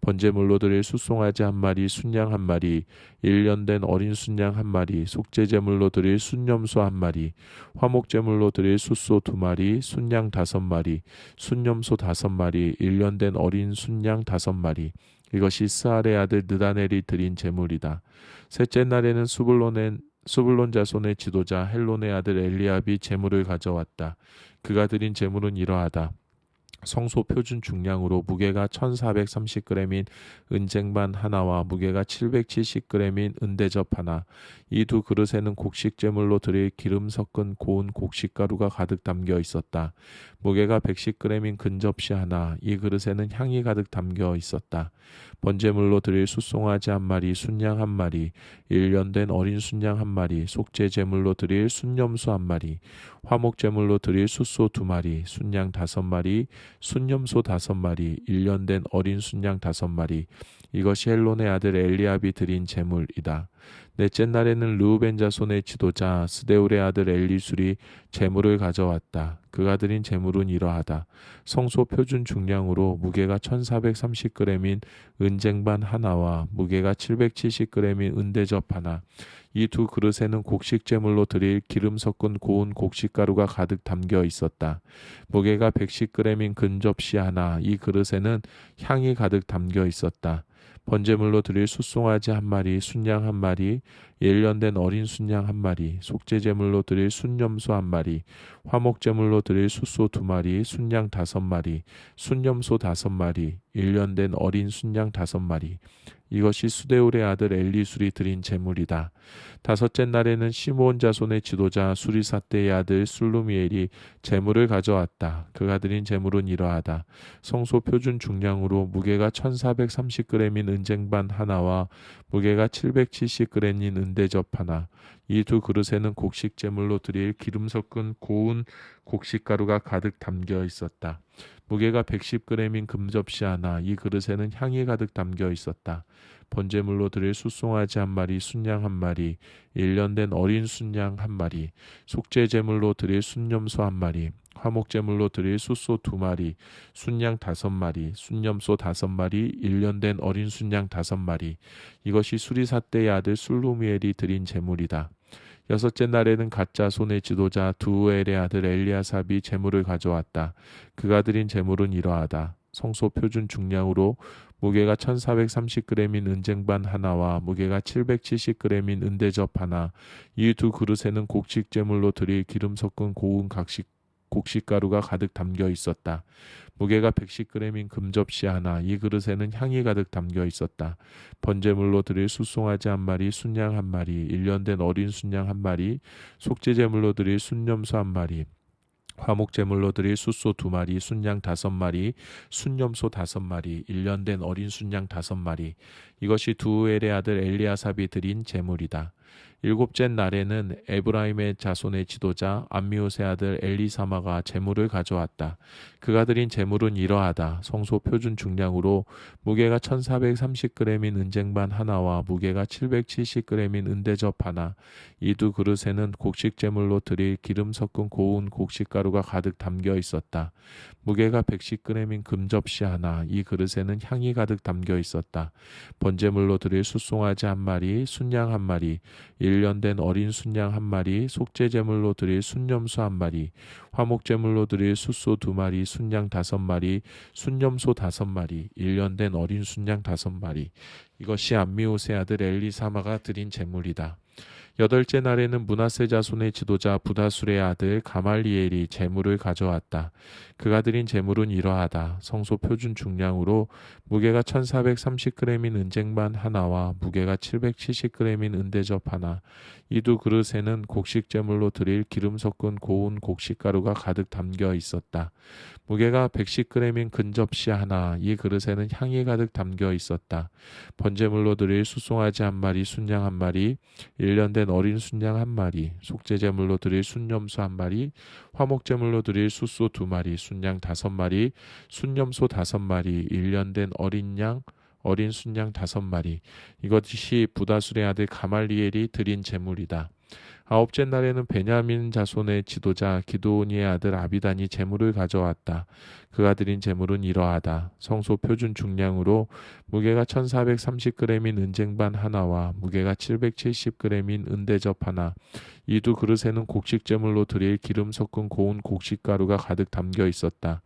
번제물로 드릴 숫송아지 1마리, 순양 1마리, 1년 된 어린 순양 1마리, 속죄제물로 드릴 순염소 1마리, 화목제물로 드릴 숫소 2마리, 순양 5마리, 순염소 5마리, 1년 된 어린 순양 5마리. 이것이 스알의 아들 느다넬이 드린 제물이다. 셋째 날에는 수불론 자손의 지도자 헬론의 아들 엘리압이 제물을 가져왔다. 그가 드린 제물은 이러하다. 성소 표준 중량으로 무게가 1430g인 은쟁반 하나와 무게가 770g인 은대접 하나, 이 두 그릇에는 곡식 제물로 드릴 기름 섞은 고운 곡식가루가 가득 담겨 있었다. 무게가 110g인 근접시 하나, 이 그릇에는 향이 가득 담겨 있었다. 번제물로 드릴 숫송아지 1마리, 순양 1마리, 1년 된 어린 순양 1마리, 속죄 제물로 드릴 순염소 1마리, 화목 제물로 드릴 숫소 2마리, 순양 5마리, 순염소 5마리, 1년 된 어린 순양 5마리. 이것이 헬론의 아들 엘리압이 드린 제물이다. 넷째 날에는 르우벤 자손의 지도자 스데울의 아들 엘리술이 제물을 가져왔다. 그가 드린 제물은 이러하다. 성소 표준 중량으로 무게가 1430g인 은쟁반 하나와 무게가 770g인 은대접 하나, 이 두 그릇에는 곡식 제물로 드릴 기름 섞은 고운 곡식가루가 가득 담겨 있었다. 무게가 110g인 근접시 하나, 이 그릇에는 향이 가득 담겨 있었다. 번제물로 드릴 숫송아지 1마리, 순양 1마리, 1년 된 어린 순양 1마리, 속죄제물로 드릴 순염소 1마리, 화목제물로 드릴 숫소 2마리, 순양 5마리, 순염소 5마리, 1년 된 어린 순양 5마리. 이것이 수데울의 아들 엘리술이 드린 제물이다. 다섯째 날에는 시므온 자손의 지도자 수리사떼의 아들 술루미엘이 제물을 가져왔다. 그가 드린 제물은 이러하다. 성소 표준 중량으로 무게가 1430g인 은쟁반 하나와 무게가 770g인 은대접 하나, 이 두 그릇에는 곡식 제물로 드릴 기름 섞은 고운 곡식가루가 가득 담겨 있었다. 무게가 110g인 금접시 하나, 이 그릇에는 향이 가득 담겨 있었다. 번제물로 드릴 숫송아지 한 마리, 순양 한 마리, 1년 된 어린 순양 한 마리, 속죄제물로 드릴 순염소 한 마리, 화목제물로 드릴 숫소 2마리, 순양 5마리, 순염소 5마리, 1년 된 어린 순양 5마리. 이것이 수리사 때의 아들 술루미엘이 드린 제물이다. 여섯째 날에는 가짜 손의 지도자 두엘의 아들 엘리아삽이 제물을 가져왔다. 그가 드린 제물은 이러하다. 성소 표준 중량으로 무게가 1430g인 은쟁반 하나와 무게가 770g인 은대접 하나, 이 두 그릇에는 곡식 제물로 드릴 기름 섞은 고운 곡식가루가 가득 담겨 있었다. 무게가 110g인 금접시 하나, 이 그릇에는 향이 가득 담겨 있었다. 번제물로 드릴 숫송아지 한 마리, 순양 한 마리, 1년 된 어린 순양 한 마리, 속죄제물로 드릴 순염소 한 마리, 화목제물로 드릴 숫소 2마리, 순양 5마리, 순염소 5마리, 1년 된 어린 순양 5마리. 이것이 두엘의 아들 엘리아삽이 드린 제물이다. 일곱째 날에는 에브라임의 자손의 지도자 암미옷의 아들 엘리사마가 제물을 가져왔다. 그가 드린 제물은 이러하다. 성소 표준 중량으로 무게가 1430g인 은쟁반 하나와 무게가 770g인 은대접 하나, 이 두 그릇에는 곡식 제물로 드릴 기름 섞은 고운 곡식가루가 가득 담겨 있었다. 무게가 110g인 금접시 하나, 이 그릇에는 향이 가득 담겨 있었다. 번제물로 드릴 숫송아지 한 마리, 순양 한 마리, 1년 된 어린 순양 한 마리, 속죄제물로 드릴 순염소 한 마리, 화목제물로 드릴 숫소 2마리, 순양 5마리, 순염소 5마리, 1년 된 어린 순양 5마리. 이것이 암미옷의 아들 엘리사마가 드린 제물이다. 여덟째 날에는 므낫세 자손의 지도자 부다술의 아들 가말리엘이 제물을 가져왔다. 그가 드린 제물은 이러하다. 성소 표준 중량으로 무게가 1430g인 은쟁반 하나와 무게가 770g인 은대접 하나, 이 두 그릇에는 곡식 제물로 드릴 기름 섞은 고운 곡식가루가 가득 담겨 있었다. 무게가 110g인 근접시 하나, 이 그릇에는 향이 가득 담겨 있었다. 번제물로 드릴 숫송아지 한 마리, 순양 한 마리, 1년 된 어린 순양 한 마리, 속죄제물로 드릴 순염소 한 마리, 화목제물로 드릴 숫소 2마리, 순양 5마리, 순염소 5마리, 1년 된 어린 순양 5마리. 이것이 부다술의 아들 가말리엘이 드린 제물이다. 아홉째 날에는 베냐민 자손의 지도자 기드온이의 아들 아비단이 제물을 가져왔다. 그가 드린 제물은 이러하다. 성소 표준 중량으로 무게가 1430g인 은쟁반 하나와 무게가 770g인 은대접 하나, 이 두 그릇에는 곡식 제물로 드릴 기름 섞은 고운 곡식가루가 가득 담겨 있었다.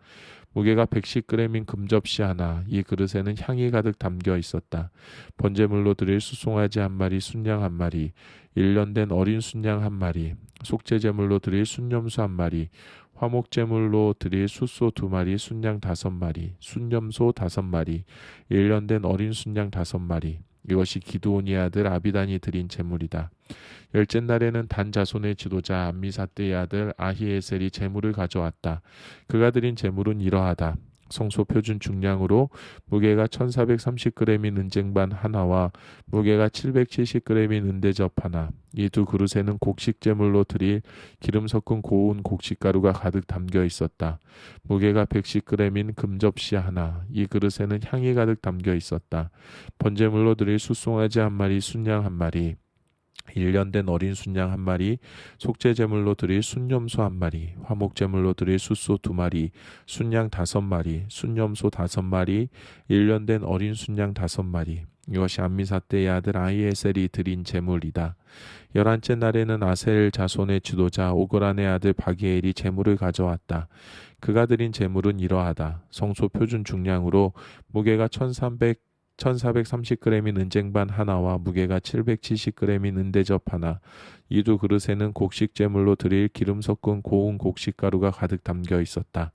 무게가 110g인 금접시 하나, 이 그릇에는 향이 가득 담겨 있었다. 번제물로 드릴 숫송아지 한 마리, 순양 한 마리, 1년 된 어린 순양 한 마리, 속죄제물로 드릴 순염소 한 마리, 화목제물로 드릴 숫소 2마리, 순양 5마리, 순염소 5마리, 1년 된 어린 순양 5마리. 이것이 기드온의 아들 아비단이 드린 제물이다. 열째 날에는 단 자손의 지도자 암미사대의 아들 아히에셀이 제물을 가져왔다. 그가 드린 제물은 이러하다. 성소 표준 중량으로 무게가 1430g인 은쟁반 하나와 무게가 770g인 은대접 하나, 이 두 그릇에는 곡식 제물로 드릴 기름 섞은 고운 곡식가루가 가득 담겨 있었다. 무게가 110g인 금접시 하나, 이 그릇에는 향이 가득 담겨 있었다. 번제물로 드릴 숫송아지 한 마리, 순양 한 마리, 1년 된 어린 순양 한 마리, 속죄제물로 드릴 순염소 한 마리, 화목제물로 드릴 숫소 2마리, 순양 5마리, 순염소 5마리, 1년 된 어린 순양 5마리. 이것이 암미사대의 아들 아히에셀이 드린 제물이다. 열한째 날에는 아셀 자손의 지도자 오그란의 아들 바기엘이 제물을 가져왔다. 그가 드린 제물은 이러하다. 성소 표준 중량으로 무게가 1430g인 은쟁반 하나와 무게가 770g인 은대접 하나, 이 두 그릇에는 곡식 제물로 드릴 기름 섞은 고운 곡식가루가 가득 담겨 있었다.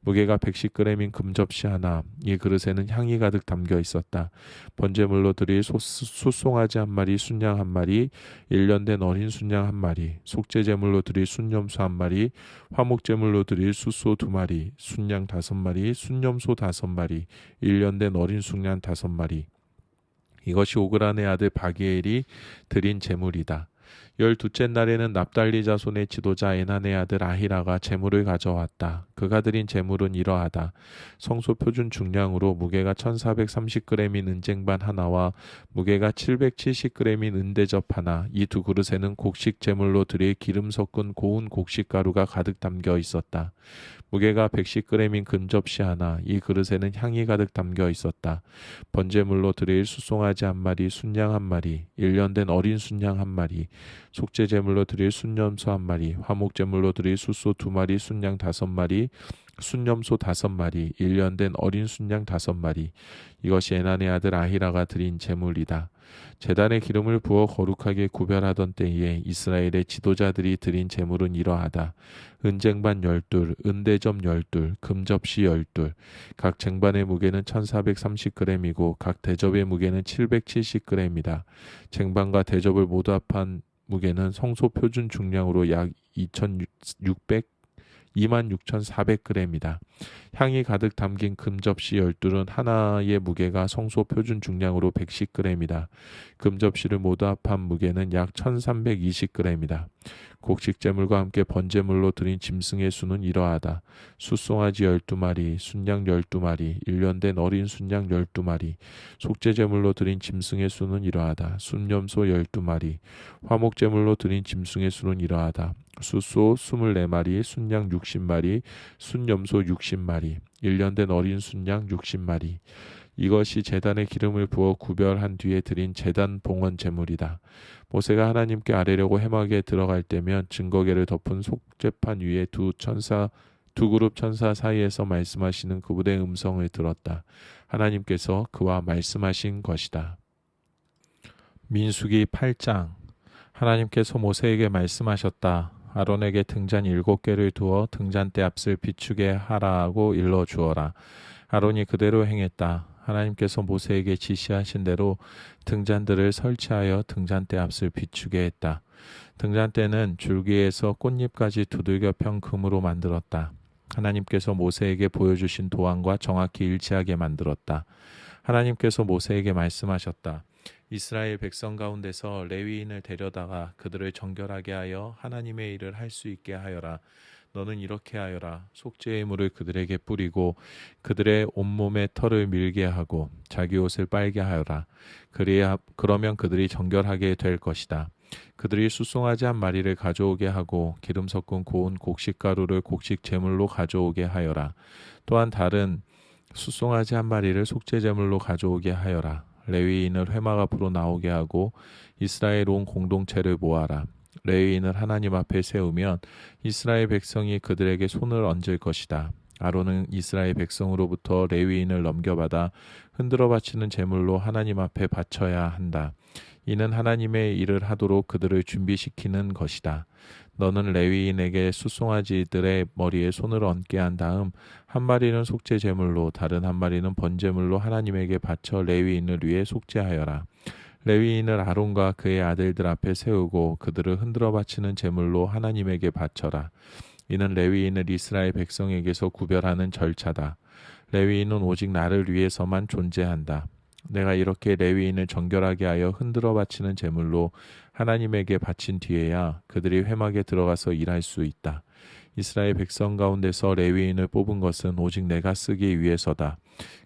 무게가 110g인 금접시 하나, 이 그릇에는 향이 가득 담겨 있었다. 번제물로 드릴 숫송아지 한 마리, 순양 한 마리, 1년 된 어린 순양 한 마리, 속죄제물로 드릴 순염소 한 마리, 화목제물로 드릴 숫소 2마리, 순양 5마리, 순염소 5마리, 1년 된 어린 순양 5마리. 이것이 오그란의 아들 바기엘이 드린 제물이다. 12째 날에는 납달리 자손의 지도자 에난의 아들 아히라가 제물을 가져왔다. 그가 드린 제물은 이러하다. 성소 표준 중량으로 무게가 1430g인 은쟁반 하나와 무게가 770g인 은대접 하나, 이 두 그릇에는 곡식 제물로 드릴 기름 섞은 고운 곡식 가루가 가득 담겨 있었다. 무게가 110g인 금접시 하나, 이 그릇에는 향이 가득 담겨 있었다. 번제물로 드릴 숫송아지 한 마리, 순양 한 마리, 1년 된 어린 순양 한 마리, 속죄제물로 드릴 순염소 한 마리, 화목제물로 드릴 숫소 2마리, 순양 5마리, 순염소 5마리, 1년 된 어린 순양 5마리. 이것이 에난의 아들 아히라가 드린 제물이다. 제단에 기름을 부어 거룩하게 구별하던 때에 이스라엘의 지도자들이 드린 제물은 이러하다. 은쟁반 12, 은대접 12, 금접시 12. 각 쟁반의 무게는 1430g이고 각 대접의 무게는 770g이다. 쟁반과 대접을 모두 합한 무게는 성소 표준 중량으로 약 26,400g이다. 향이 가득 담긴 금접시 12은 하나의 무게가 성소 표준 중량으로 110g이다. 금접시를 모두 합한 무게는 약 1320g이다. 곡식제물과 함께 번제물로 드린 짐승의 수는 이러하다. 숫송아지 12마리, 순양 12마리, 1년 된 어린 순양 12마리. 속죄제물로 드린 짐승의 수는 이러하다. 순염소 12마리. 화목제물로 드린 짐승의 수는 이러하다. 숫소 24마리, 순양 60마리, 순염소 60마리, 1년 된 어린 순양 60마리. 이것이 제단에 기름을 부어 구별한 뒤에 드린 제단 봉헌 제물이다. 모세가 하나님께 아뢰려고 회막에 들어갈 때면 증거궤를 덮은 속죄판 위에 두 그룹 천사 사이에서 말씀하시는 그분의 음성을 들었다. 하나님께서 그와 말씀하신 것이다. 민수기 8장. 하나님께서 모세에게 말씀하셨다. 아론에게 등잔 7개를 두어 등잔대 앞을 비추게 하라고 일러 주어라. 아론이 그대로 행했다. 하나님께서 모세에게 지시하신 대로 등잔들을 설치하여 등잔대 앞을 비추게 했다. 등잔대는 줄기에서 꽃잎까지 두들겨 편 금으로 만들었다. 하나님께서 모세에게 보여주신 도안과 정확히 일치하게 만들었다. 하나님께서 모세에게 말씀하셨다. 이스라엘 백성 가운데서 레위인을 데려다가 그들을 정결하게 하여 하나님의 일을 할 수 있게 하여라. 너는 이렇게 하여라. 속죄의 물을 그들에게 뿌리고 그들의 온몸에 털을 밀게 하고 자기 옷을 빨게 하여라. 그러면 그들이 정결하게 될 것이다. 그들이 숫송아지 한 마리를 가져오게 하고 기름 섞은 고운 곡식가루를 곡식 제물로 가져오게 하여라. 또한 다른 숫송아지 한 마리를 속죄제물로 가져오게 하여라. 레위인을 회막 앞으로 나오게 하고 이스라엘 온 공동체를 모아라. 레위인을 하나님 앞에 세우면 이스라엘 백성이 그들에게 손을 얹을 것이다. 아론은 이스라엘 백성으로부터 레위인을 넘겨받아 흔들어 바치는 제물로 하나님 앞에 바쳐야 한다. 이는 하나님의 일을 하도록 그들을 준비시키는 것이다. 너는 레위인에게 숫송아지들의 머리에 손을 얹게 한 다음 한 마리는 속죄 제물로 다른 한 마리는 번제물로 하나님에게 바쳐 레위인을 위해 속죄하여라. 레위인을 아론과 그의 아들들 앞에 세우고 그들을 흔들어 바치는 제물로 하나님에게 바쳐라. 이는 레위인을 이스라엘 백성에게서 구별하는 절차다. 레위인은 오직 나를 위해서만 존재한다. 내가 이렇게 레위인을 정결하게 하여 흔들어 바치는 제물로 하나님에게 바친 뒤에야 그들이 회막에 들어가서 일할 수 있다. 이스라엘 백성 가운데서 레위인을 뽑은 것은 오직 내가 쓰기 위해서다.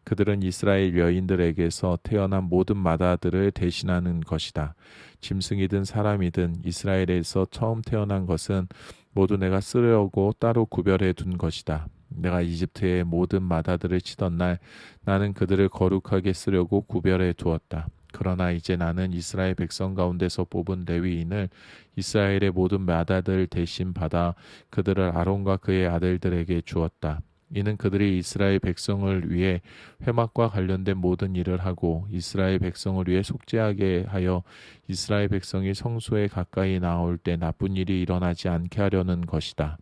그들은 이스라엘 여인들에게서 태어난 모든 맏아들을 대신하는 것이다. 짐승이든 사람이든 이스라엘에서 처음 태어난 것은 모두 내가 쓰려고 따로 구별해 둔 것이다. 내가 이집트의 모든 맏아들을 치던 날 나는 그들을 거룩하게 쓰려고 구별해 두었다. 그러나 이제 나는 이스라엘 백성 가운데서 뽑은 레위인을 이스라엘의 모든 맏아들 대신 받아 그들을 아론과 그의 아들들에게 주었다. 이는 그들이 이스라엘 백성을 위해 회막과 관련된 모든 일을 하고 이스라엘 백성을 위해 속죄하게 하여 이스라엘 백성이 성소에 가까이 나올 때 나쁜 일이 일어나지 않게 하려는 것이다.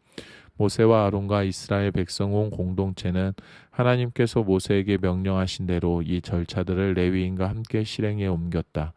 모세와 아론과 이스라엘 백성 온 공동체는 하나님께서 모세에게 명령하신 대로 이 절차들을 레위인과 함께 실행에 옮겼다.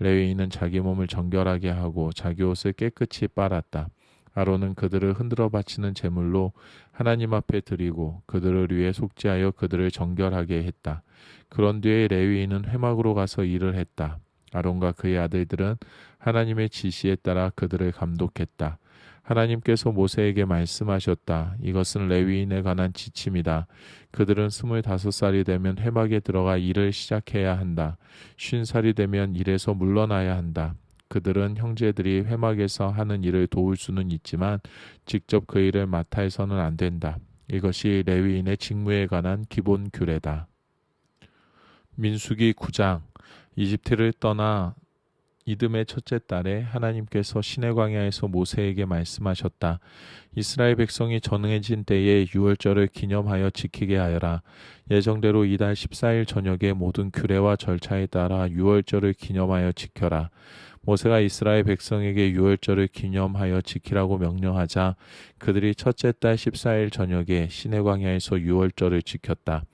레위인은 자기 몸을 정결하게 하고 자기 옷을 깨끗이 빨았다. 아론은 그들을 흔들어 바치는 제물로 하나님 앞에 드리고 그들을 위해 속죄하여 그들을 정결하게 했다. 그런 뒤에 레위인은 회막으로 가서 일을 했다. 아론과 그의 아들들은 하나님의 지시에 따라 그들을 감독했다. 하나님께서 모세에게 말씀하셨다. 이것은 레위인에 관한 지침이다. 그들은 25살이 되면 회막에 들어가 일을 시작해야 한다. 50살이 되면 일에서 물러나야 한다. 그들은 형제들이 회막에서 하는 일을 도울 수는 있지만 직접 그 일을 맡아 해서는 안 된다. 이것이 레위인의 직무에 관한 기본 규례다. 민수기 9장. 이집트를 떠나 이듬해 첫째 달에 하나님께서 시내 광야에서 모세에게 말씀하셨다. 이스라엘 백성이 전능해진 때에 유월절을 기념하여 지키게 하여라. 예정대로 이달 14일 저녁에 모든 규례와 절차에 따라 유월절을 기념하여 지켜라. 모세가 이스라엘 백성에게 유월절을 기념하여 지키라고 명령하자 그들이 첫째 달 14일 저녁에 시내 광야에서 유월절을 지켰다.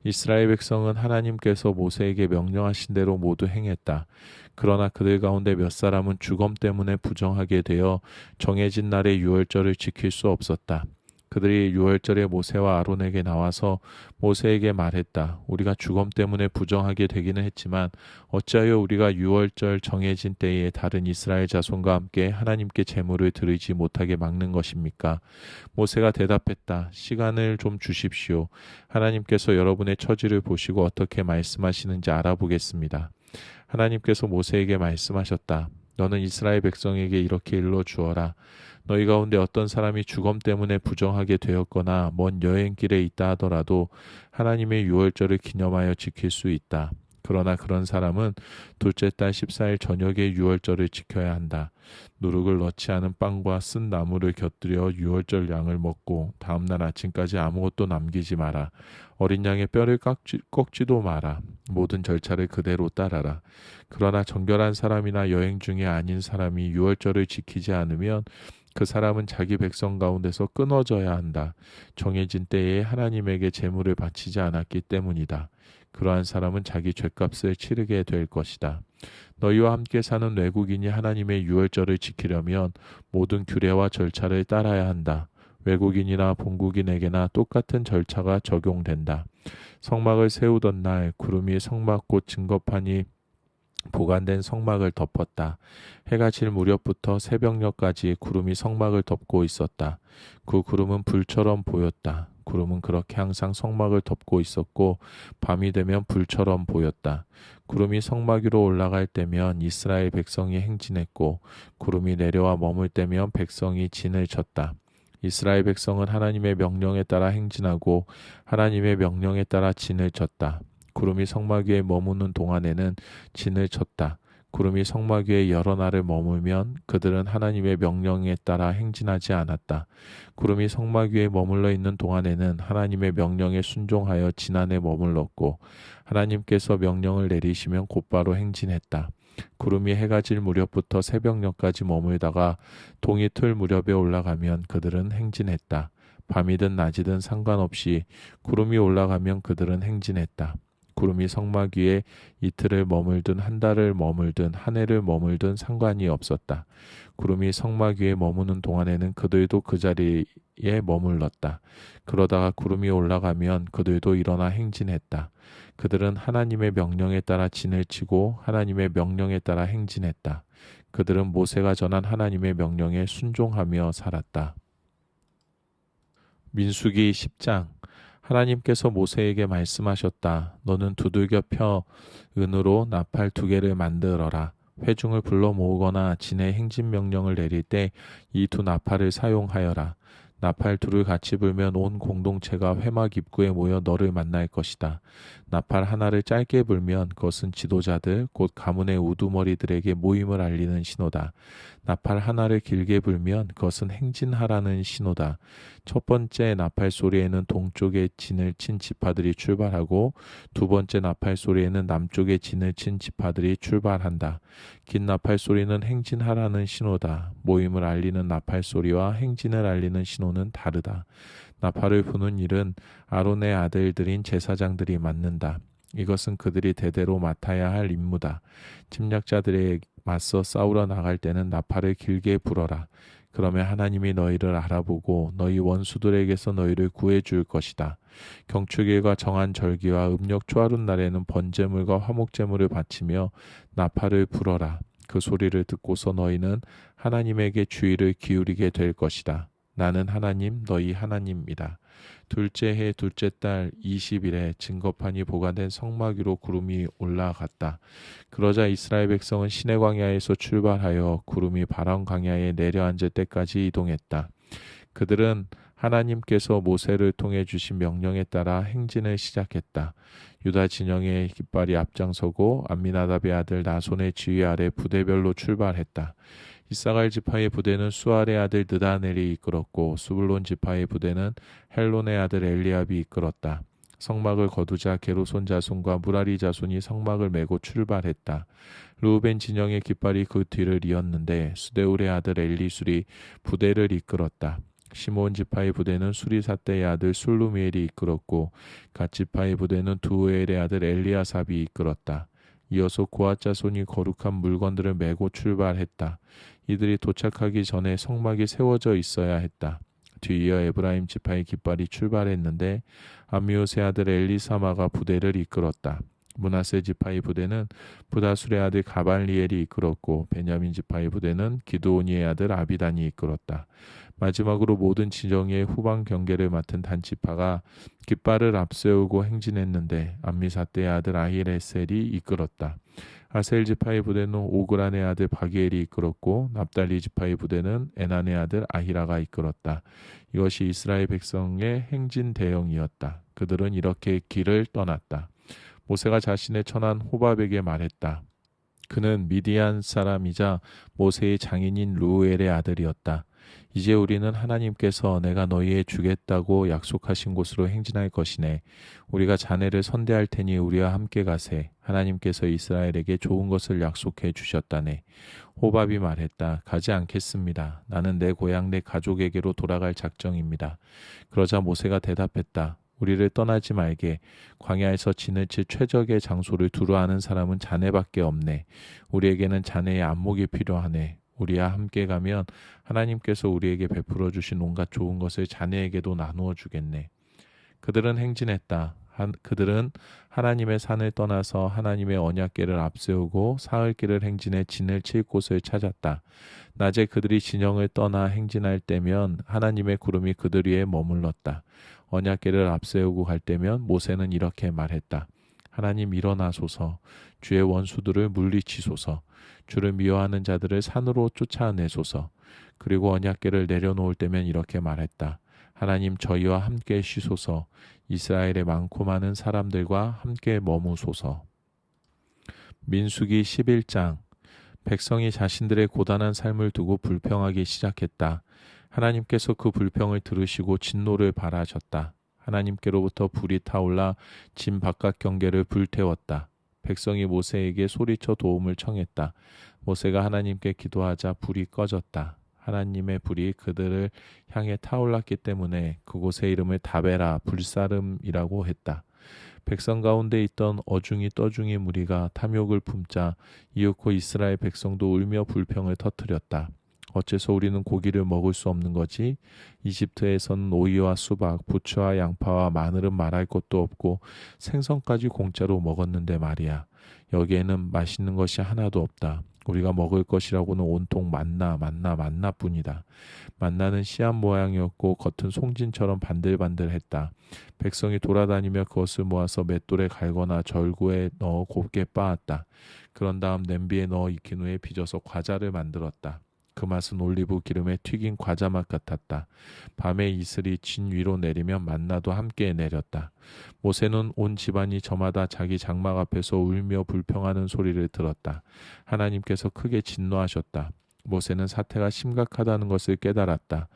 이스라엘 백성은 하나님께서 모세에게 명령하신 대로 모두 행했다. 그러나 그들 가운데 몇 사람은 죽음 때문에 부정하게 되어 정해진 날에 유월절을 지킬 수 없었다. 그들이 유월절에 모세와 아론에게 나와서 모세에게 말했다. 우리가 죽음 때문에 부정하게 되기는 했지만 어찌하여 우리가 유월절 정해진 때에 다른 이스라엘 자손과 함께 하나님께 제물을 드리지 못하게 막는 것입니까? 모세가 대답했다. 시간을 좀 주십시오. 하나님께서 여러분의 처지를 보시고 어떻게 말씀하시는지 알아보겠습니다. 하나님께서 모세에게 말씀하셨다. 너는 이스라엘 백성에게 이렇게 일러 주어라. 너희 가운데 어떤 사람이 죽음 때문에 부정하게 되었거나 먼 여행길에 있다 하더라도 하나님의 유월절을 기념하여 지킬 수 있다. 그러나 그런 사람은 둘째 달 14일 저녁에 유월절을 지켜야 한다. 누룩을 넣지 않은 빵과 쓴 나물을 곁들여 유월절 양을 먹고 다음날 아침까지 아무것도 남기지 마라. 어린 양의 뼈를 꺾지도 마라. 모든 절차를 그대로 따라라. 그러나 정결한 사람이나 여행 중에 아닌 사람이 유월절을 지키지 않으면 그 사람은 자기 백성 가운데서 끊어져야 한다. 정해진 때에 하나님에게 제물을 바치지 않았기 때문이다. 그러한 사람은 자기 죗값을 치르게 될 것이다. 너희와 함께 사는 외국인이 하나님의 유월절을 지키려면 모든 규례와 절차를 따라야 한다. 외국인이나 본국인에게나 똑같은 절차가 적용된다. 성막을 세우던 날 구름이 성막곧 증거판이 보관된 성막을 덮었다. 해가 질 무렵부터 새벽녘까지 구름이 성막을 덮고 있었다. 그 구름은 불처럼 보였다. 구름은 그렇게 항상 성막을 덮고 있었고 밤이 되면 불처럼 보였다. 구름이 성막 위로 올라갈 때면 이스라엘 백성이 행진했고 구름이 내려와 머물 때면 백성이 진을 쳤다. 이스라엘 백성은 하나님의 명령에 따라 행진하고 하나님의 명령에 따라 진을 쳤다. 구름이 성막 위에 머무는 동안에는 진을 쳤다. 구름이 성막 위에 여러 날을 머물면 그들은 하나님의 명령에 따라 행진하지 않았다. 구름이 성막 위에 머물러 있는 동안에는 하나님의 명령에 순종하여 진 안에 머물렀고 하나님께서 명령을 내리시면 곧바로 행진했다. 구름이 해가 질 무렵부터 새벽녘까지 머물다가 동이 틀 무렵에 올라가면 그들은 행진했다. 밤이든 낮이든 상관없이 구름이 올라가면 그들은 행진했다. 구름이 성막 위에 이틀을 머물든 한 달을 머물든 한 해를 머물든 상관이 없었다. 구름이 성막 위에 머무는 동안에는 그들도 그 자리에 머물렀다. 그러다가 구름이 올라가면 그들도 일어나 행진했다. 그들은 하나님의 명령에 따라 진을 치고 하나님의 명령에 따라 행진했다. 그들은 모세가 전한 하나님의 명령에 순종하며 살았다. 민수기 10장. 하나님께서 모세에게 말씀하셨다. 너는 두들겨 펴 은으로 나팔 2개를 만들어라. 회중을 불러 모으거나 진의 행진 명령을 내릴 때 이 2 나팔을 사용하여라. 나팔 2를 같이 불면 온 공동체가 회막 입구에 모여 너를 만날 것이다. 나팔 하나를 짧게 불면 그것은 지도자들 곧 가문의 우두머리들에게 모임을 알리는 신호다. 나팔 하나를 길게 불면 그것은 행진하라는 신호다. 첫 번째 나팔 소리에는 동쪽에 진을 친 지파들이 출발하고 두 번째 나팔 소리에는 남쪽에 진을 친 지파들이 출발한다. 긴 나팔 소리는 행진하라는 신호다. 모임을 알리는 나팔 소리와 행진을 알리는 신호는 다르다. 나팔을 부는 일은 아론의 아들들인 제사장들이 맡는다. 이것은 그들이 대대로 맡아야 할 임무다. 침략자들에 맞서 싸우러 나갈 때는 나팔을 길게 불어라. 그러면 하나님이 너희를 알아보고 너희 원수들에게서 너희를 구해줄 것이다. 경축일과 정한 절기와 음력 초하룻 날에는 번제물과 화목제물을 바치며 나팔을 불어라. 그 소리를 듣고서 너희는 하나님에게 주의를 기울이게 될 것이다. 나는 하나님 너희 하나님이다. 둘째 해 둘째 달 20일에 증거판이 보관된 성막 위로 구름이 올라갔다. 그러자 이스라엘 백성은 시내 광야에서 출발하여 구름이 바람 광야에 내려앉을 때까지 이동했다. 그들은 하나님께서 모세를 통해 주신 명령에 따라 행진을 시작했다. 유다 진영의 깃발이 앞장서고 암미나답의 아들 나손의 지휘 아래 부대별로 출발했다. 이사갈 지파의 부대는 수알의 아들 느다넬이 이끌었고 수불론 지파의 부대는 헬론의 아들 엘리압이 이끌었다. 성막을 거두자 게르손 자손과 무라리 자손이 성막을 메고 출발했다. 르우벤 진영의 깃발이 그 뒤를 이었는데 수데울의 아들 엘리술이 부대를 이끌었다. 시므온 지파의 부대는 수리사떼의 아들 술루미엘이 이끌었고 갓 지파의 부대는 두우엘의 아들 엘리아삽이 이끌었다. 이어서 고앗 자손이 거룩한 물건들을 메고 출발했다. 이들이 도착하기 전에 성막이 세워져 있어야 했다. 뒤이어 에브라임 지파의 깃발이 출발했는데 암미옷의 아들 엘리사마가 부대를 이끌었다. 므낫세 지파의 부대는 부다술의 아들 가발리엘이 이끌었고 베냐민 지파의 부대는 기드오니의 아들 아비단이 이끌었다. 마지막으로 모든 진영의 후방 경계를 맡은 단 지파가 깃발을 앞세우고 행진했는데 암미사떼의 아들 아히레셀이 이끌었다. 아셀 지파의 부대는 오그란의 아들 바기엘이 이끌었고 납달리 지파의 부대는 에난의 아들 아히라가 이끌었다. 이것이 이스라엘 백성의 행진 대형이었다. 그들은 이렇게 길을 떠났다. 모세가 자신의 처난 호밥에게 말했다. 그는 미디안 사람이자 모세의 장인인 루엘의 아들이었다. 이제 우리는 하나님께서 내가 너희에 주겠다고 약속하신 곳으로 행진할 것이네. 우리가 자네를 선대할 테니 우리와 함께 가세. 하나님께서 이스라엘에게 좋은 것을 약속해 주셨다네. 호밥이 말했다. 가지 않겠습니다. 나는 내 고향 내 가족에게로 돌아갈 작정입니다. 그러자 모세가 대답했다. 우리를 떠나지 말게. 광야에서 진을 칠 최적의 장소를 두루 아는 사람은 자네밖에 없네. 우리에게는 자네의 안목이 필요하네. 우리와 함께 가면 하나님께서 우리에게 베풀어 주신 온갖 좋은 것을 자네에게도 나누어 주겠네. 그들은 행진했다. 그들은 하나님의 산을 떠나서 하나님의 언약궤를 앞세우고 사흘길을 행진해 진을 칠 곳을 찾았다. 낮에 그들이 진영을 떠나 행진할 때면 하나님의 구름이 그들 위에 머물렀다. 언약궤를 앞세우고 갈 때면 모세는 이렇게 말했다. 하나님 일어나소서. 주의 원수들을 물리치소서. 주를 미워하는 자들을 산으로 쫓아내소서. 그리고 언약궤를 내려놓을 때면 이렇게 말했다. 하나님 저희와 함께 쉬소서. 이스라엘의 많고 많은 사람들과 함께 머무소서. 민수기 11장. 백성이 자신들의 고단한 삶을 두고 불평하기 시작했다. 하나님께서 그 불평을 들으시고 진노를 발하셨다. 하나님께로부터 불이 타올라 진 바깥 경계를 불태웠다. 백성이 모세에게 소리쳐 도움을 청했다. 모세가 하나님께 기도하자 불이 꺼졌다. 하나님의 불이 그들을 향해 타올랐기 때문에 그곳의 이름을 다베라 불사름이라고 했다. 백성 가운데 있던 어중이 떠중이 무리가 탐욕을 품자 이윽고 이스라엘 백성도 울며 불평을 터뜨렸다. 어째서 우리는 고기를 먹을 수 없는 거지? 이집트에서는 오이와 수박, 부추와 양파와 마늘은 말할 것도 없고 생선까지 공짜로 먹었는데 말이야. 여기에는 맛있는 것이 하나도 없다. 우리가 먹을 것이라고는 온통 만나뿐이다. 만나는 씨앗 모양이었고 겉은 송진처럼 반들반들했다. 백성이 돌아다니며 그것을 모아서 맷돌에 갈거나 절구에 넣어 곱게 빻았다. 그런 다음 냄비에 넣어 익힌 후에 빚어서 과자를 만들었다. 그 맛은 올리브 기름에 튀긴 과자 맛 같았다. 밤에 이슬이 진 위로 내리면 만나도 함께 내렸다. 모세는 온 집안이 저마다 자기 장막 앞에서 울며 불평하는 소리를 들었다. 하나님께서 크게 진노하셨다. 모세는 사태가 심각하다는 것을 깨달았다.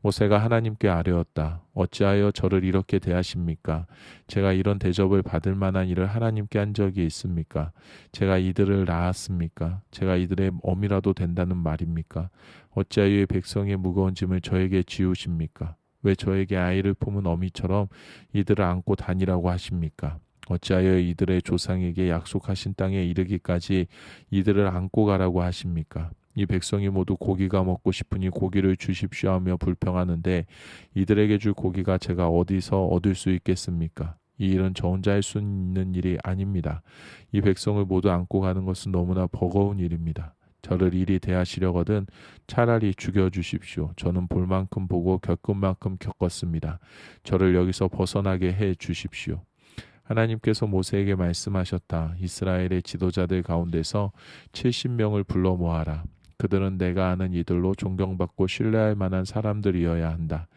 모세가 하나님께 아뢰었다. 어찌하여 저를 이렇게 대하십니까? 제가 이런 대접을 받을 만한 일을 하나님께 한 적이 있습니까? 제가 이들을 낳았습니까? 제가 이들의 어미라도 된다는 말입니까? 어찌하여 이 백성의 무거운 짐을 저에게 지우십니까? 왜 저에게 아이를 품은 어미처럼 이들을 안고 다니라고 하십니까? 어찌하여 이들의 조상에게 약속하신 땅에 이르기까지 이들을 안고 가라고 하십니까? 이 백성이 모두 고기가 먹고 싶으니 고기를 주십시오 하며 불평하는데 이들에게 줄 고기가 제가 어디서 얻을 수 있겠습니까? 이 일은 저 혼자 할 수 있는 일이 아닙니다. 이 백성을 모두 안고 가는 것은 너무나 버거운 일입니다. 저를 이리 대하시려거든 차라리 죽여주십시오. 저는 볼 만큼 보고 겪은 만큼 겪었습니다. 저를 여기서 벗어나게 해 주십시오. 하나님께서 모세에게 말씀하셨다. 이스라엘의 지도자들 가운데서 70명을 불러 모아라. 그들은 내가 아는 이들로 존경받고 신뢰할 만한 사람들이어야 한다.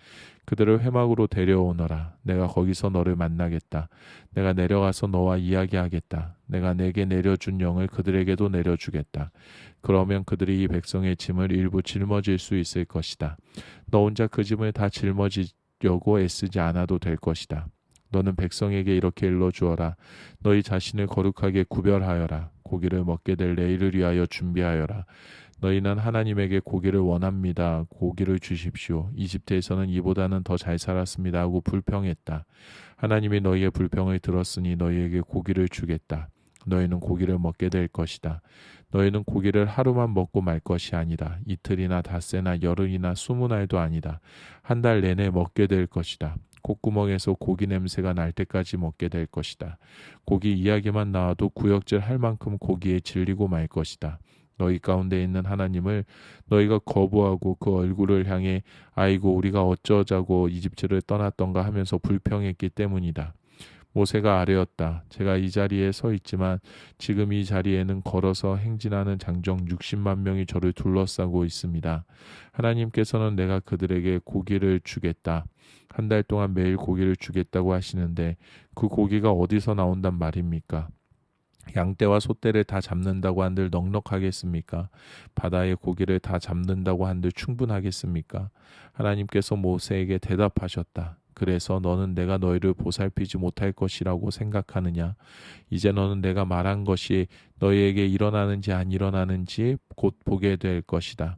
그들을 회막으로 데려오너라. 내가 거기서 너를 만나겠다. 내가 내려가서 너와 이야기하겠다. 내가 내게 내려준 영을 그들에게도 내려주겠다. 그러면 그들이 이 백성의 짐을 일부 짊어질 수 있을 것이다. 너 혼자 그 짐을 다 짊어지려고 애쓰지 않아도 될 것이다. 너는 백성에게 이렇게 일러주어라. 너희 자신을 거룩하게 구별하여라. 고기를 먹게 될 내일을 위하여 준비하여라. 너희는 하나님에게 고기를 원합니다. 고기를 주십시오. 이집트에서는 이보다는 더 잘 살았습니다 하고 불평했다. 하나님이 너희의 불평을 들었으니 너희에게 고기를 주겠다. 너희는 고기를 먹게 될 것이다. 너희는 고기를 하루만 먹고 말 것이 아니다. 이틀이나 닷새나 열흘이나 20날도 아니다. 한 달 내내 먹게 될 것이다. 콧구멍에서 고기 냄새가 날 때까지 먹게 될 것이다. 고기 이야기만 나와도 구역질 할 만큼 고기에 질리고 말 것이다. 너희 가운데 있는 하나님을 너희가 거부하고 그 얼굴을 향해 아이고 우리가 어쩌자고 이집트를 떠났던가 하면서 불평했기 때문이다. 모세가 아뢰었다. 제가 이 자리에 서 있지만 지금 이 자리에는 걸어서 행진하는 장정 60만 명이 저를 둘러싸고 있습니다. 하나님께서는 내가 그들에게 고기를 주겠다. 한 달 동안 매일 고기를 주겠다고 하시는데 그 고기가 어디서 나온단 말입니까? 양떼와 소떼를 다 잡는다고 한들 넉넉하겠습니까? 바다의 고기를 다 잡는다고 한들 충분하겠습니까? 하나님께서 모세에게 대답하셨다. 그래서 너는 내가 너희를 보살피지 못할 것이라고 생각하느냐? 이제 너는 내가 말한 것이 너희에게 일어나는지 안 일어나는지 곧 보게 될 것이다.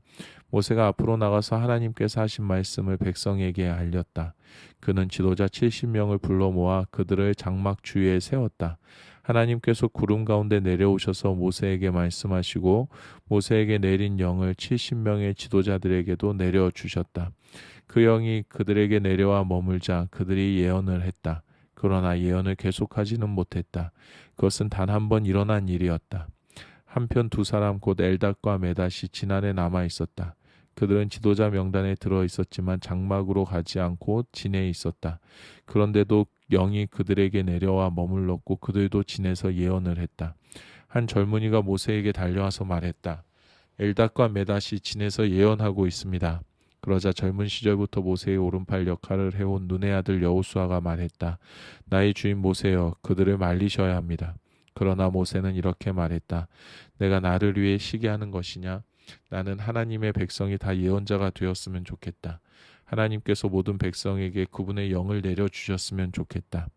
모세가 앞으로 나가서 하나님께서 하신 말씀을 백성에게 알렸다. 그는 지도자 70명을 불러 모아 그들을 장막 주위에 세웠다. 하나님께서 구름 가운데 내려오셔서 모세에게 말씀하시고 모세에게 내린 영을 70명의 지도자들에게도 내려주셨다. 그 영이 그들에게 내려와 머물자 그들이 예언을 했다. 그러나 예언을 계속하지는 못했다. 그것은 단 한 번 일어난 일이었다. 한편 두 사람 곧 엘닷과 메닷이 진안에 남아 있었다. 그들은 지도자 명단에 들어 있었지만 장막으로 가지 않고 진에 있었다. 그런데도 영이 그들에게 내려와 머물렀고 그들도 진에서 예언을 했다. 한 젊은이가 모세에게 달려와서 말했다. 엘닷과 메닷이 진에서 예언하고 있습니다. 그러자 젊은 시절부터 모세의 오른팔 역할을 해온 눈의 아들 여호수아가 말했다. 나의 주인 모세여, 그들을 말리셔야 합니다. 그러나 모세는 이렇게 말했다. 내가 나를 위해 시기하는 것이냐? 나는 하나님의 백성이 다 예언자가 되었으면 좋겠다. 하나님께서 모든 백성에게 그분의 영을 내려주셨으면 좋겠다.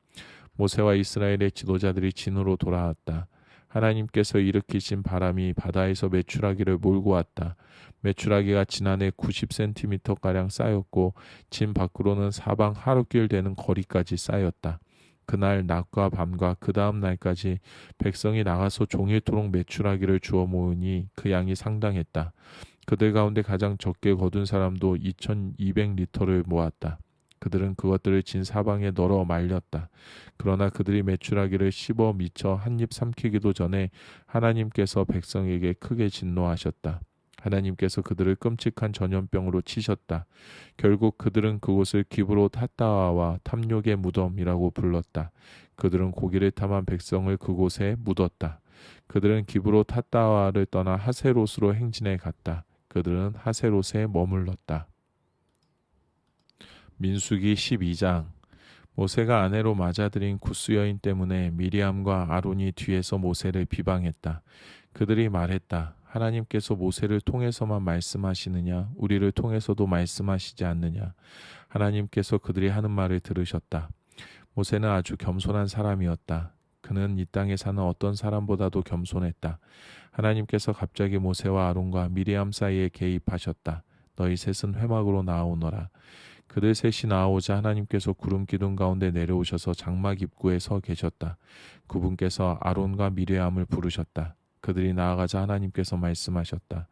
모세와 이스라엘의 지도자들이 진으로 돌아왔다. 하나님께서 일으키신 바람이 바다에서 메추라기를 몰고 왔다. 메추라기가 진 안에 90cm가량 쌓였고 진 밖으로는 사방 하루길 되는 거리까지 쌓였다. 그날 낮과 밤과 그 다음 날까지 백성이 나가서 종일토록 메추라기를 주워 모으니 그 양이 상당했다. 그들 가운데 가장 적게 거둔 사람도 2200리터를 모았다. 그들은 그것들을 진 사방에 널어 말렸다. 그러나 그들이 메추라기를 씹어 미쳐 한 입 삼키기도 전에 하나님께서 백성에게 크게 진노하셨다. 하나님께서 그들을 끔찍한 전염병으로 치셨다. 결국 그들은 그곳을 기브로 탓다와 탐욕의 무덤이라고 불렀다. 그들은 고기를 탐한 백성을 그곳에 묻었다. 그들은 기브로 탓다와를 떠나 하세롯으로 행진해 갔다. 그들은 하세롯에 머물렀다. 민수기 12장. 모세가 아내로 맞아들인 구스 여인 때문에 미리암과 아론이 뒤에서 모세를 비방했다. 그들이 말했다. 하나님께서 모세를 통해서만 말씀하시느냐? 우리를 통해서도 말씀하시지 않느냐? 하나님께서 그들이 하는 말을 들으셨다. 모세는 아주 겸손한 사람이었다. 그는 이 땅에 사는 어떤 사람보다도 겸손했다. 하나님께서 갑자기 모세와 아론과 미리암 사이에 개입하셨다. 너희 셋은 회막으로 나아오너라. 그들 셋이 나아오자 하나님께서 구름 기둥 가운데 내려오셔서 장막 입구에 서 계셨다. 그분께서 아론과 미리암을 부르셨다. 그들이 나아가자 하나님께서 말씀하셨다.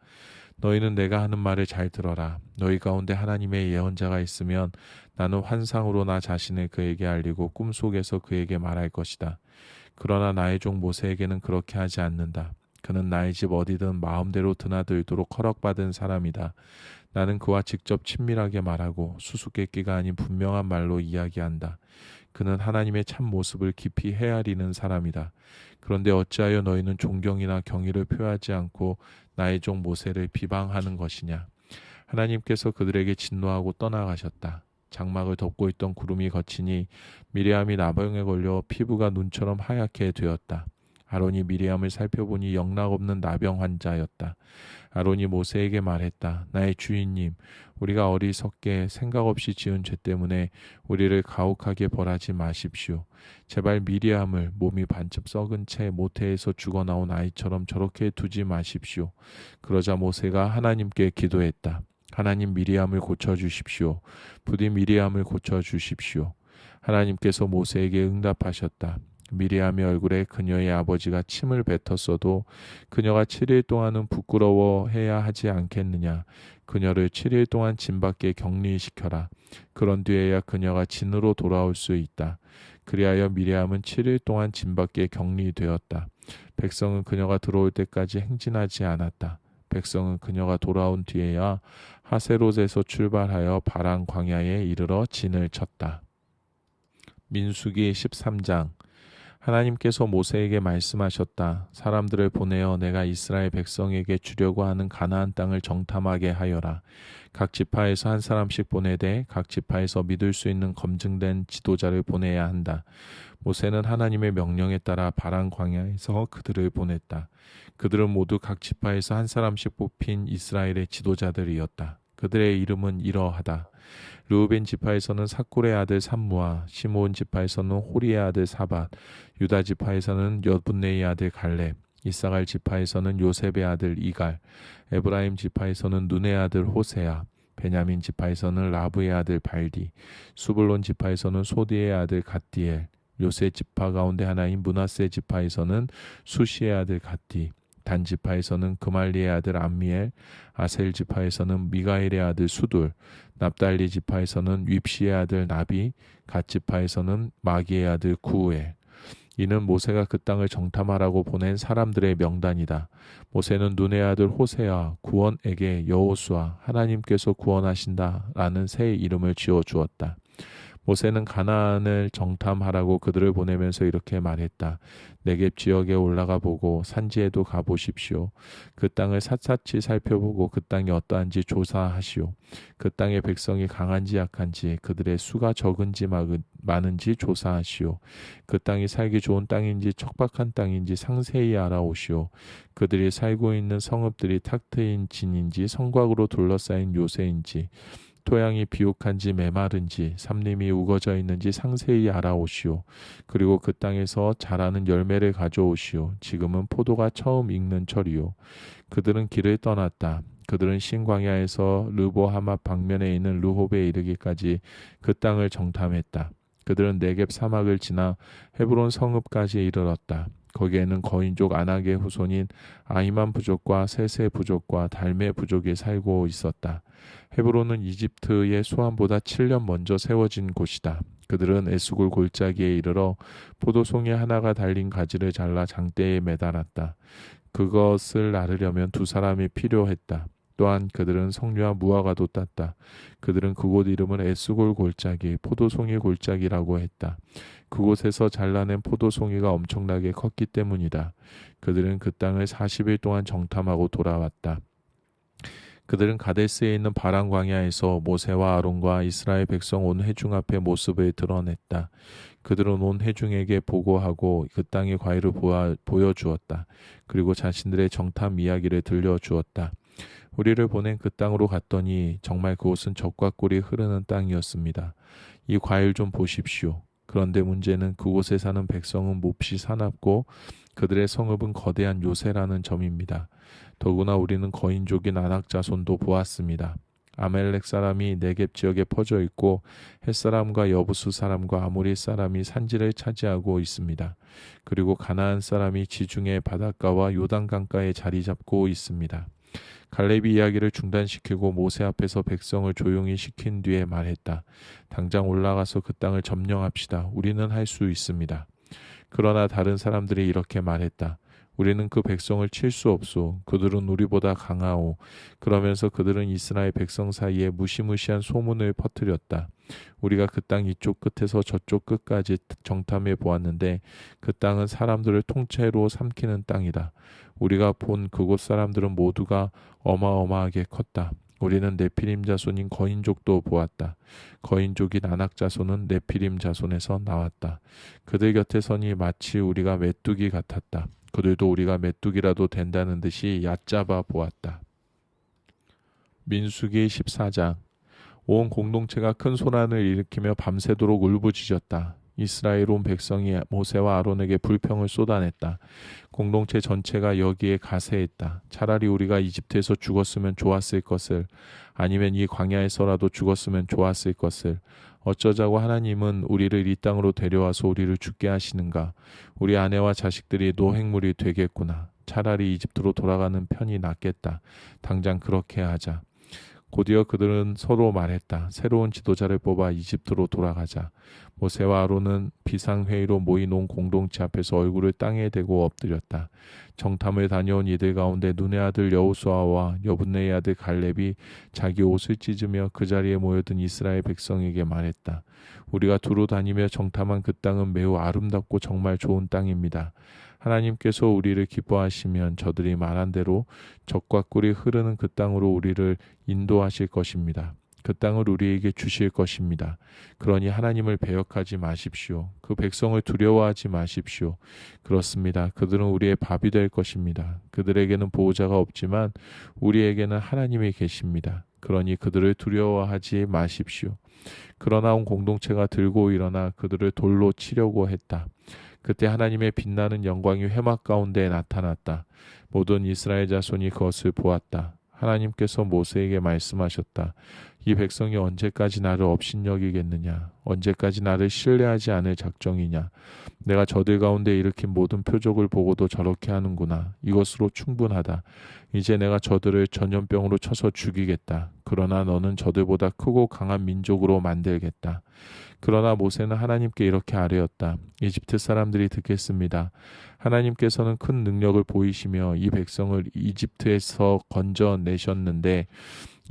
너희는 내가 하는 말을 잘 들어라. 너희 가운데 하나님의 예언자가 있으면 나는 환상으로 나 자신을 그에게 알리고 꿈속에서 그에게 말할 것이다. 그러나 나의 종 모세에게는 그렇게 하지 않는다. 그는 나의 집 어디든 마음대로 드나들도록 허락받은 사람이다. 나는 그와 직접 친밀하게 말하고 수수께끼가 아닌 분명한 말로 이야기한다. 그는 하나님의 참 모습을 깊이 헤아리는 사람이다. 그런데 어찌하여 너희는 존경이나 경의를 표하지 않고 나의 종 모세를 비방하는 것이냐. 하나님께서 그들에게 진노하고 떠나가셨다. 장막을 덮고 있던 구름이 걷히니 미리암이 나병에 걸려 피부가 눈처럼 하얗게 되었다. 아론이 미리암을 살펴보니 영락없는 나병 환자였다. 아론이 모세에게 말했다. 나의 주인님, 우리가 어리석게 생각 없이 지은 죄 때문에 우리를 가혹하게 벌하지 마십시오. 제발 미리암을 몸이 반쯤 썩은 채 모태에서 죽어나온 아이처럼 저렇게 두지 마십시오. 그러자 모세가 하나님께 기도했다. 하나님, 미리암을 고쳐주십시오. 부디 미리암을 고쳐주십시오. 하나님께서 모세에게 응답하셨다. 미리암의 얼굴에 그녀의 아버지가 침을 뱉었어도 그녀가 7일 동안은 부끄러워해야 하지 않겠느냐. 그녀를 7일 동안 진 밖에 격리시켜라. 그런 뒤에야 그녀가 진으로 돌아올 수 있다. 그리하여 미리암은 7일 동안 진 밖에 격리되었다. 백성은 그녀가 들어올 때까지 행진하지 않았다. 백성은 그녀가 돌아온 뒤에야 하세롯에서 출발하여 바란 광야에 이르러 진을 쳤다. 민수기 13장. 하나님께서 모세에게 말씀하셨다. 사람들을 보내어 내가 이스라엘 백성에게 주려고 하는 가나안 땅을 정탐하게 하여라. 각 지파에서 한 사람씩 보내되 각 지파에서 믿을 수 있는 검증된 지도자를 보내야 한다. 모세는 하나님의 명령에 따라 바란 광야에서 그들을 보냈다. 그들은 모두 각 지파에서 한 사람씩 뽑힌 이스라엘의 지도자들이었다. 그들의 이름은 이러하다. 르우벤 지파에서는 삭골의 아들 삼무아, 시므온 지파에서는 호리의 아들 사밧, 유다 지파에서는 여분네의 아들 갈렙, 이사갈 지파에서는 요셉의 아들 이갈, 에브라임 지파에서는 눈의 아들 호세아, 베냐민 지파에서는 라브의 아들 발디, 수불론 지파에서는 소디의 아들 갓디엘, 요셉 지파 가운데 하나인 므낫세 지파에서는 수시의 아들 갓디, 단 지파에서는 그말리의 아들 암미엘, 아셀 지파에서는 미가엘의 아들 수둘, 납달리 지파에서는 윕시의 아들 나비, 갓 지파에서는 마기의 아들 구우엘. 이는 모세가 그 땅을 정탐하라고 보낸 사람들의 명단이다. 모세는 눈의 아들 호세아 구원에게 여호수아 하나님께서 구원하신다라는 새 이름을 지어 주었다. 모세는 가나안을 정탐하라고 그들을 보내면서 이렇게 말했다. 네겝 지역에 올라가 보고 산지에도 가보십시오. 그 땅을 샅샅이 살펴보고 그 땅이 어떠한지 조사하시오. 그 땅의 백성이 강한지 약한지 그들의 수가 적은지 많은지 조사하시오. 그 땅이 살기 좋은 땅인지 척박한 땅인지 상세히 알아오시오. 그들이 살고 있는 성읍들이 탁 트인 진인지 성곽으로 둘러싸인 요새인지 토양이 비옥한지 메마른지 삼림이 우거져 있는지 상세히 알아오시오. 그리고 그 땅에서 자라는 열매를 가져오시오. 지금은 포도가 처음 익는 철이요. 그들은 길을 떠났다. 그들은 신광야에서 르보하맛 방면에 있는 르홉에 이르기까지 그 땅을 정탐했다. 그들은 네겝 사막을 지나 헤브론 성읍까지 이르렀다. 거기에는 거인족 아낙의 후손인 아히만 부족과 세세 부족과 달메 부족이 살고 있었다. 헤브론은 이집트의 수함보다 7년 먼저 세워진 곳이다. 그들은 에스골 골짜기에 이르러 포도송이 하나가 달린 가지를 잘라 장대에 매달았다. 그것을 나르려면 두 사람이 필요했다. 또한 그들은 석류와 무화과도 땄다. 그들은 그곳 이름을 에스골 골짜기, 포도송이 골짜기라고 했다. 그곳에서 잘라낸 포도송이가 엄청나게 컸기 때문이다. 그들은 그 땅을 40일 동안 정탐하고 돌아왔다. 그들은 가데스에 있는 바란 광야에서 모세와 아론과 이스라엘 백성 온 회중 앞에 모습을 드러냈다. 그들은 온 회중에게 보고하고 그 땅의 과일을 보여주었다. 그리고 자신들의 정탐 이야기를 들려주었다. 우리를 보낸 그 땅으로 갔더니 정말 그곳은 젖과 꿀이 흐르는 땅이었습니다. 이 과일 좀 보십시오. 그런데 문제는 그곳에 사는 백성은 몹시 사납고 그들의 성읍은 거대한 요새라는 점입니다. 더구나 우리는 거인족인 아낙 자손도 보았습니다. 아멜렉 사람이 네겝 지역에 퍼져 있고 햇사람과 여부수 사람과 아모리 사람이 산지를 차지하고 있습니다. 그리고 가나안 사람이 지중해 바닷가와 요단강가에 자리 잡고 있습니다. 갈렙이 이야기를 중단시키고 모세 앞에서 백성을 조용히 시킨 뒤에 말했다. 당장 올라가서 그 땅을 점령합시다. 우리는 할 수 있습니다. 그러나 다른 사람들이 이렇게 말했다. 우리는 그 백성을 칠 수 없소. 그들은 우리보다 강하오. 그러면서 그들은 이스라엘 백성 사이에 무시무시한 소문을 퍼뜨렸다. 우리가 그 땅 이쪽 끝에서 저쪽 끝까지 정탐해 보았는데 그 땅은 사람들을 통째로 삼키는 땅이다. 우리가 본 그곳 사람들은 모두가 어마어마하게 컸다. 우리는 네피림 자손인 거인족도 보았다. 거인족인 아낙 자손은 네피림 자손에서 나왔다. 그들 곁에 서니 마치 우리가 메뚜기 같았다. 그들도 우리가 메뚜기라도 된다는 듯이 얕잡아 보았다. 민수기 14장. 온 공동체가 큰 소란을 일으키며 밤새도록 울부짖었다. 이스라엘 온 백성이 모세와 아론에게 불평을 쏟아냈다. 공동체 전체가 여기에 가세했다. 차라리 우리가 이집트에서 죽었으면 좋았을 것을, 아니면 이 광야에서라도 죽었으면 좋았을 것을. 어쩌자고 하나님은 우리를 이 땅으로 데려와서 우리를 죽게 하시는가. 우리 아내와 자식들이 노획물이 되겠구나. 차라리 이집트로 돌아가는 편이 낫겠다. 당장 그렇게 하자. 곧이어 그들은 서로 말했다. 새로운 지도자를 뽑아 이집트로 돌아가자. 모세와 아론은 비상회의로 모인 온 공동체 앞에서 얼굴을 땅에 대고 엎드렸다. 정탐을 다녀온 이들 가운데 눈의 아들 여호수아와 여분네의 아들 갈렙이 자기 옷을 찢으며 그 자리에 모여든 이스라엘 백성에게 말했다. 우리가 두루 다니며 정탐한 그 땅은 매우 아름답고 정말 좋은 땅입니다. 하나님께서 우리를 기뻐하시면 저들이 말한 대로 젖과 꿀이 흐르는 그 땅으로 우리를 인도하실 것입니다. 그 땅을 우리에게 주실 것입니다. 그러니 하나님을 배역하지 마십시오. 그 백성을 두려워하지 마십시오. 그렇습니다. 그들은 우리의 밥이 될 것입니다. 그들에게는 보호자가 없지만 우리에게는 하나님이 계십니다. 그러니 그들을 두려워하지 마십시오. 그러나 온 공동체가 들고 일어나 그들을 돌로 치려고 했다. 그때 하나님의 빛나는 영광이 회막 가운데 나타났다. 모든 이스라엘 자손이 그것을 보았다. 하나님께서 모세에게 말씀하셨다. 이 백성이 언제까지 나를 업신여기겠느냐? 언제까지 나를 신뢰하지 않을 작정이냐? 내가 저들 가운데 일으킨 모든 표적을 보고도 저렇게 하는구나. 이것으로 충분하다. 이제 내가 저들을 전염병으로 쳐서 죽이겠다. 그러나 너는 저들보다 크고 강한 민족으로 만들겠다. 그러나 모세는 하나님께 이렇게 아뢰었다. 이집트 사람들이 듣겠습니다. 하나님께서는 큰 능력을 보이시며 이 백성을 이집트에서 건져내셨는데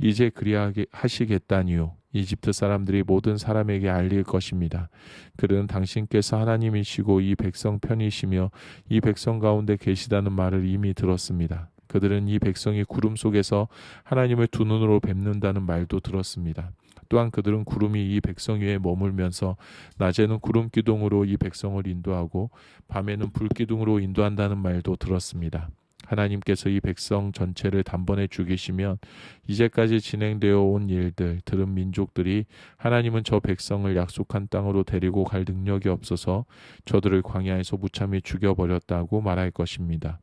이제 그리하시겠다니요. 이집트 사람들이 모든 사람에게 알릴 것입니다. 그는 당신께서 하나님이시고 이 백성 편이시며 이 백성 가운데 계시다는 말을 이미 들었습니다. 그들은 이 백성이 구름 속에서 하나님을 두 눈으로 뵙는다는 말도 들었습니다. 또한 그들은 구름이 이 백성 위에 머물면서 낮에는 구름 기둥으로 이 백성을 인도하고 밤에는 불 기둥으로 인도한다는 말도 들었습니다. 하나님께서 이 백성 전체를 단번에 죽이시면 이제까지 진행되어 온 일들 들은 민족들이 하나님은 저 백성을 약속한 땅으로 데리고 갈 능력이 없어서 저들을 광야에서 무참히 죽여버렸다고 말할 것입니다.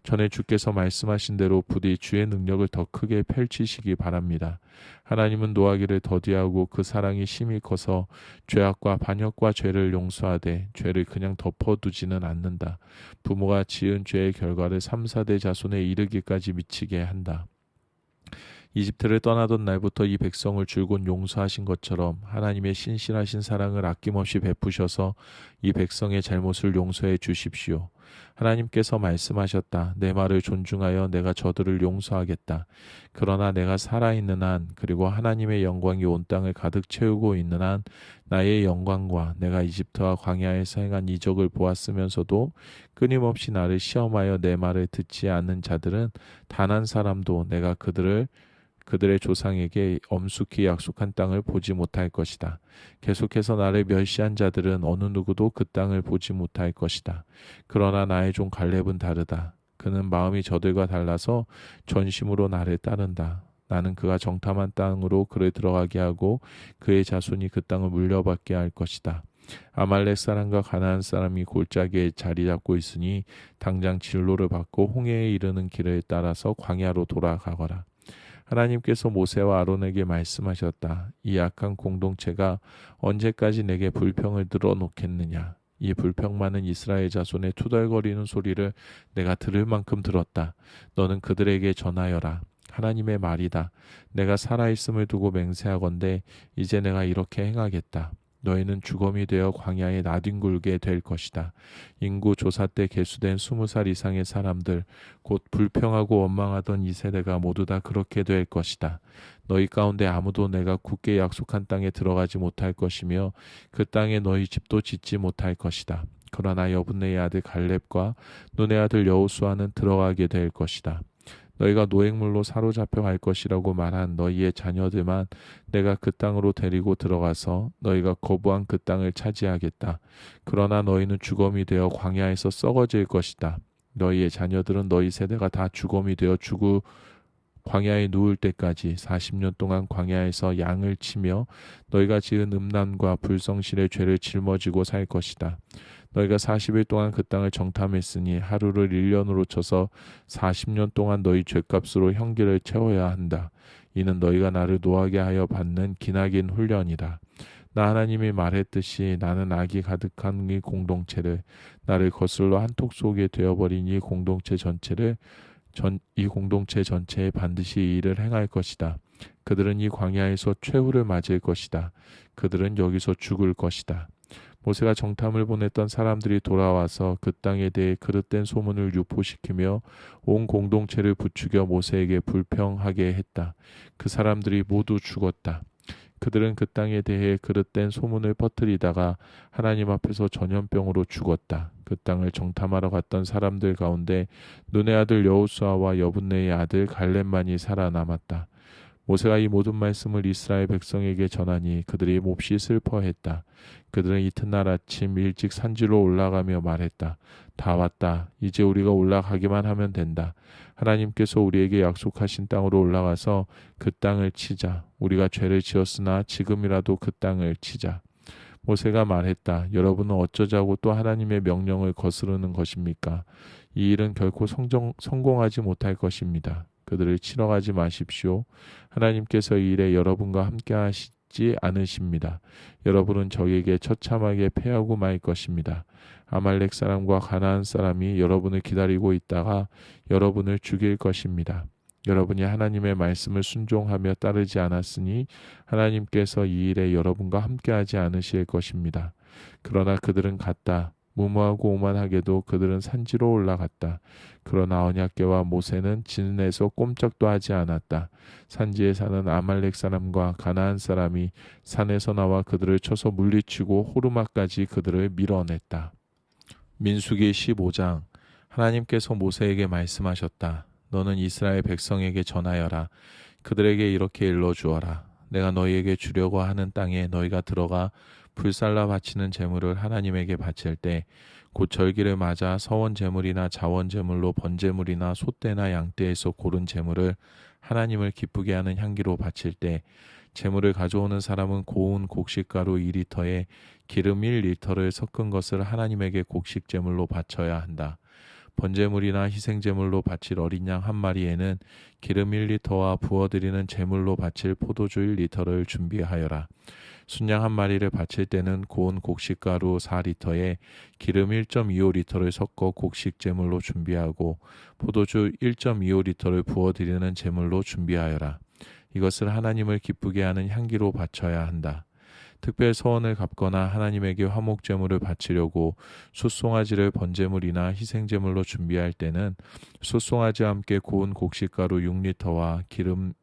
전에 주께서 말씀하신 대로 부디 주의 능력을 더 크게 펼치시기 바랍니다. 하나님은 노하기를 더디하고 그 사랑이 심히 커서 죄악과 반역과 죄를 용서하되 죄를 그냥 덮어두지는 않는다. 부모가 지은 죄의 결과를 3, 4대 자손에 이르기까지 미치게 한다. 이집트를 떠나던 날부터 이 백성을 줄곧 용서하신 것처럼 하나님의 신실하신 사랑을 아낌없이 베푸셔서 이 백성의 잘못을 용서해 주십시오. 하나님께서 말씀하셨다. 내 말을 존중하여 내가 저들을 용서하겠다. 그러나 내가 살아있는 한 그리고 하나님의 영광이 온 땅을 가득 채우고 있는 한 나의 영광과 내가 이집트와 광야에서 행한 이적을 보았으면서도 끊임없이 나를 시험하여 내 말을 듣지 않는 자들은 단 한 사람도 내가 그들의 조상에게 엄숙히 약속한 땅을 보지 못할 것이다. 계속해서 나를 멸시한 자들은 어느 누구도 그 땅을 보지 못할 것이다. 그러나 나의 종 갈렙은 다르다. 그는 마음이 저들과 달라서 전심으로 나를 따른다. 나는 그가 정탐한 땅으로 그를 들어가게 하고 그의 자손이 그 땅을 물려받게 할 것이다. 아말렉 사람과 가나안 사람이 골짜기에 자리 잡고 있으니 당장 진로를 받고 홍해에 이르는 길을 따라서 광야로 돌아가거라. 하나님께서 모세와 아론에게 말씀하셨다. 이 악한 공동체가 언제까지 내게 불평을 들어놓겠느냐. 이 불평 많은 이스라엘 자손의 투덜거리는 소리를 내가 들을 만큼 들었다. 너는 그들에게 전하여라. 하나님의 말이다. 내가 살아있음을 두고 맹세하건대 이제 내가 이렇게 행하겠다. 너희는 주검이 되어 광야에 나뒹굴게 될 것이다. 인구 조사 때 계수된 20살 이상의 사람들, 곧 불평하고 원망하던 이 세대가 모두 다 그렇게 될 것이다. 너희 가운데 아무도 내가 굳게 약속한 땅에 들어가지 못할 것이며 그 땅에 너희 집도 짓지 못할 것이다. 그러나 여분네의 아들 갈렙과 눈의 아들 여호수아는 들어가게 될 것이다. 너희가 노획물로 사로잡혀 갈 것이라고 말한 너희의 자녀들만 내가 그 땅으로 데리고 들어가서 너희가 거부한 그 땅을 차지하겠다. 그러나 너희는 주검이 되어 광야에서 썩어질 것이다. 너희의 자녀들은 너희 세대가 다 주검이 되어 광야에 누울 때까지 40년 동안 광야에서 양을 치며 너희가 지은 음란과 불성실의 죄를 짊어지고 살 것이다. 너희가 40일 동안 그 땅을 정탐했으니 하루를 1년으로 쳐서 40년 동안 너희 죄값으로 형기를 채워야 한다. 이는 너희가 나를 노하게 하여 받는 기나긴 훈련이다. 나 하나님이 말했듯이 나는 악이 가득한 이 공동체를 나를 거슬러 한톡 속에 되어버린 이 공동체 전체에 반드시 이 일을 행할 것이다. 그들은 이 광야에서 최후를 맞을 것이다. 그들은 여기서 죽을 것이다. 모세가 정탐을 보냈던 사람들이 돌아와서 그 땅에 대해 그릇된 소문을 유포시키며 온 공동체를 부추겨 모세에게 불평하게 했다. 그 사람들이 모두 죽었다. 그들은 그 땅에 대해 그릇된 소문을 퍼뜨리다가 하나님 앞에서 전염병으로 죽었다. 그 땅을 정탐하러 갔던 사람들 가운데 눈의 아들 여호수아와 여분네의 아들 갈렙만이 살아남았다. 모세가 이 모든 말씀을 이스라엘 백성에게 전하니 그들이 몹시 슬퍼했다. 그들은 이튿날 아침 일찍 산지로 올라가며 말했다. 다 왔다. 이제 우리가 올라가기만 하면 된다. 하나님께서 우리에게 약속하신 땅으로 올라가서 그 땅을 치자. 우리가 죄를 지었으나 지금이라도 그 땅을 치자. 모세가 말했다. 여러분은 어쩌자고 또 하나님의 명령을 거스르는 것입니까? 이 일은 결코 성공하지 못할 것입니다. 그들을 치러 가지 마십시오. 하나님께서 이 일에 여러분과 함께 하시지 않으십니다. 여러분은 적에게 처참하게 패하고 말 것입니다. 아말렉 사람과 가나안 사람이 여러분을 기다리고 있다가 여러분을 죽일 것입니다. 여러분이 하나님의 말씀을 순종하며 따르지 않았으니 하나님께서 이 일에 여러분과 함께하지 않으실 것입니다. 그러나 그들은 갔다. 무모하고 오만하게도 그들은 산지로 올라갔다. 그러나 언약궤와 모세는 진에서 꼼짝도 하지 않았다. 산지에 사는 아말렉 사람과 가나안 사람이 산에서 나와 그들을 쳐서 물리치고 호르마까지 그들을 밀어냈다. 민수기 15장. 하나님께서 모세에게 말씀하셨다. 너는 이스라엘 백성에게 전하여라. 그들에게 이렇게 일러주어라. 내가 너희에게 주려고 하는 땅에 너희가 들어가 불살라 바치는 제물을 하나님에게 바칠 때 곧 절기를 맞아 서원 제물이나 자원 제물로 번제물이나 소떼나 양떼에서 고른 제물을 하나님을 기쁘게 하는 향기로 바칠 때 제물을 가져오는 사람은 고운 곡식가루 2리터에 기름 1리터를 섞은 것을 하나님에게 곡식 제물로 바쳐야 한다. 번제물이나 희생제물로 바칠 어린 양 한 마리에는 기름 1리터와 부어드리는 제물로 바칠 포도주 1리터를 준비하여라. 순양 한 마리를 바칠 때는 고운 곡식가루 4리터에 기름 1.25리터를 섞어 곡식 제물로 준비하고 포도주 1.25리터를 부어드리는 제물로 준비하여라. 이것을 하나님을 기쁘게 하는 향기로 바쳐야 한다. 특별 서원을 갚거나 하나님에게 화목 제물을 바치려고 숫송아지를 번제물이나 희생제물로 준비할 때는 숫송아지와 함께 고운 곡식가루 6리터와 기름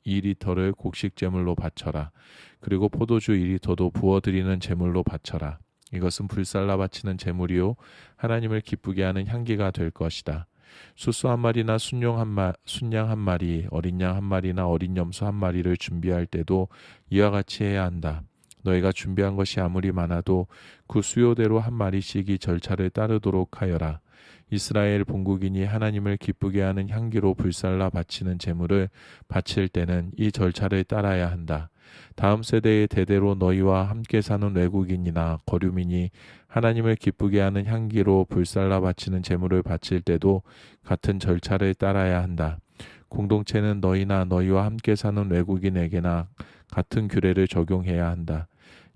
2리터를 곡식 제물로 바쳐라. 그리고 포도주 2리터도 부어드리는 제물로 바쳐라. 이것은 불살라 바치는 제물이요 하나님을 기쁘게 하는 향기가 될 것이다. 숫소 한 마리나 순양 한 마리, 어린 양 한 마리나 어린 염소 한 마리를 준비할 때도 이와 같이 해야 한다. 너희가 준비한 것이 아무리 많아도 그 수요대로 한 마리씩 이 절차를 따르도록 하여라. 이스라엘 본국인이 하나님을 기쁘게 하는 향기로 불살라 바치는 제물을 바칠 때는 이 절차를 따라야 한다. 다음 세대의 대대로 너희와 함께 사는 외국인이나 거류민이 하나님을 기쁘게 하는 향기로 불살라 바치는 제물을 바칠 때도 같은 절차를 따라야 한다. 공동체는 너희나 너희와 함께 사는 외국인에게나 같은 규례를 적용해야 한다.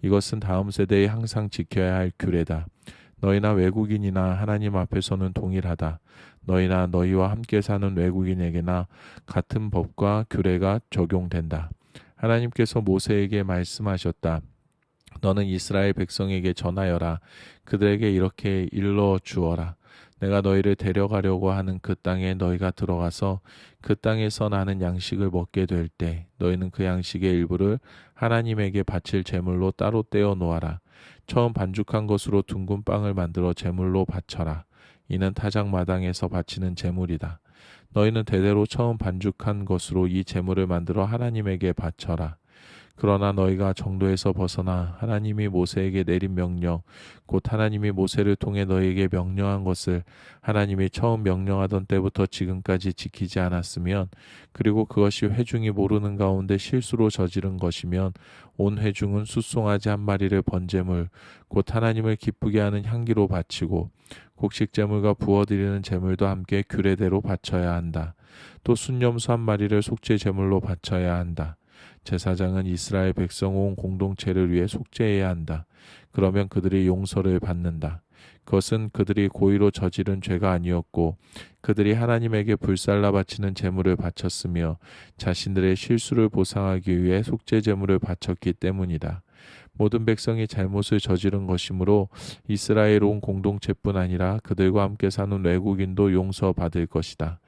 이것은 다음 세대에 항상 지켜야 할 규례다. 너희나 외국인이나 하나님 앞에서는 동일하다. 너희나 너희와 함께 사는 외국인에게나 같은 법과 규례가 적용된다. 하나님께서 모세에게 말씀하셨다. 너는 이스라엘 백성에게 전하여라. 그들에게 이렇게 일러 주어라. 내가 너희를 데려가려고 하는 그 땅에 너희가 들어가서 그 땅에서 나는 양식을 먹게 될 때 너희는 그 양식의 일부를 하나님에게 바칠 제물로 따로 떼어 놓아라. 처음 반죽한 것으로 둥근 빵을 만들어 제물로 바쳐라. 이는 타작마당에서 바치는 제물이다. 너희는 대대로 처음 반죽한 것으로 이 제물을 만들어 하나님에게 바쳐라. 그러나 너희가 정도에서 벗어나 하나님이 모세에게 내린 명령, 곧 하나님이 모세를 통해 너희에게 명령한 것을 하나님이 처음 명령하던 때부터 지금까지 지키지 않았으면, 그리고 그것이 회중이 모르는 가운데 실수로 저지른 것이면 온 회중은 숫송아지 한 마리를 번제물, 곧 하나님을 기쁘게 하는 향기로 바치고 곡식제물과 부어드리는 제물도 함께 규례대로 바쳐야 한다. 또 순염소 한 마리를 속죄제물로 바쳐야 한다. 제사장은 이스라엘 백성 온 공동체를 위해 속죄해야 한다. 그러면 그들이 용서를 받는다. 그것은 그들이 고의로 저지른 죄가 아니었고 그들이 하나님에게 불살라 바치는 제물을 바쳤으며 자신들의 실수를 보상하기 위해 속죄 제물을 바쳤기 때문이다. 모든 백성이 잘못을 저지른 것이므로 이스라엘 온 공동체뿐 아니라 그들과 함께 사는 외국인도 용서받을 것이다.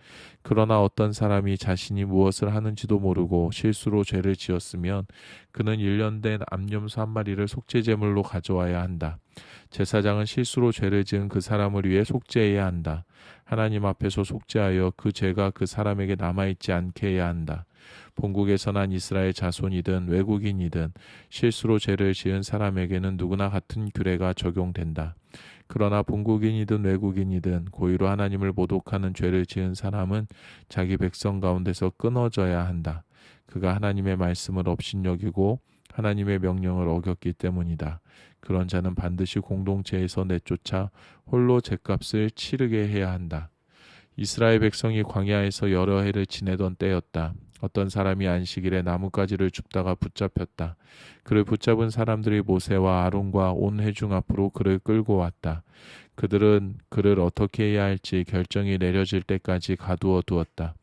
그러나 어떤 사람이 자신이 무엇을 하는지도 모르고 실수로 죄를 지었으면 그는 1년 된 암염소 한 마리를 속죄제물로 가져와야 한다. 제사장은 실수로 죄를 지은 그 사람을 위해 속죄해야 한다. 하나님 앞에서 속죄하여 그 죄가 그 사람에게 남아있지 않게 해야 한다. 본국에서 난 이스라엘 자손이든 외국인이든 실수로 죄를 지은 사람에게는 누구나 같은 규례가 적용된다. 그러나 본국인이든 외국인이든 고의로 하나님을 모독하는 죄를 지은 사람은 자기 백성 가운데서 끊어져야 한다. 그가 하나님의 말씀을 업신여기고 하나님의 명령을 어겼기 때문이다. 그런 자는 반드시 공동체에서 내쫓아 홀로 죗값을 치르게 해야 한다. 이스라엘 백성이 광야에서 여러 해를 지내던 때였다. 어떤 사람이 안식일에 나뭇가지를 줍다가 붙잡혔다. 그를 붙잡은 사람들이 모세와 아론과 온 회중 앞으로 그를 끌고 왔다. 그들은 그를 어떻게 해야 할지 결정이 내려질 때까지 가두어 두었다.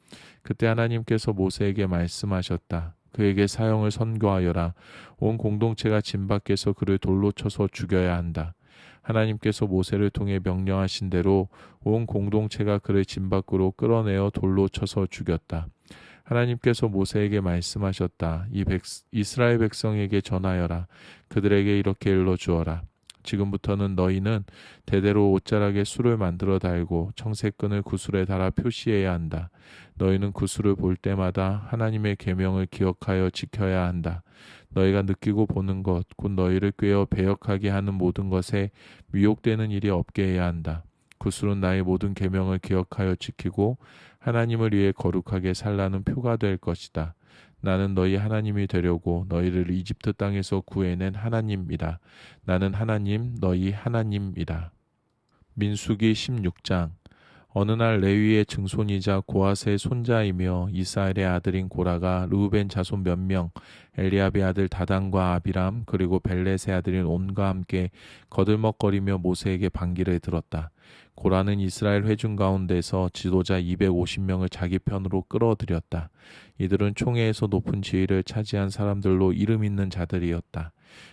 그때 하나님께서 모세에게 말씀하셨다. 그에게 사형을 선고하여라. 온 공동체가 진 밖에서 그를 돌로 쳐서 죽여야 한다. 하나님께서 모세를 통해 명령하신 대로 온 공동체가 그를 진 밖으로 끌어내어 돌로 쳐서 죽였다. 하나님께서 모세에게 말씀하셨다. 이스라엘 백성에게 전하여라. 그들에게 이렇게 일러주어라. 지금부터는 너희는 대대로 옷자락에 술을 만들어 달고 청색끈을 구슬에 달아 표시해야 한다. 너희는 구슬을 볼 때마다 하나님의 계명을 기억하여 지켜야 한다. 너희가 느끼고 보는 것, 곧 너희를 꾀어 배역하게 하는 모든 것에 미혹되는 일이 없게 해야 한다. 구슬은 나의 모든 계명을 기억하여 지키고 하나님을 위해 거룩하게 살라는 표가 될 것이다. 나는 너희 하나님이 되려고 너희를 이집트 땅에서 구해낸 하나님이다. 나는 하나님, 너희 하나님이다. 민수기 16장. 어느 날 레위의 증손이자 고핫의 손자이며 이스라엘의 아들인 고라가 르우벤 자손 몇 명, 엘리압의 아들 다단과 아비람 그리고 벨렛의 아들인 온과 함께 거들먹거리며 모세에게 반기를 들었다. 고라는 이스라엘 회중 가운데서 지도자 250명을 자기 편으로 끌어들였다. 이들은 총회에서 높은 지위를 차지한 사람들로 이름 있는 자들이었다.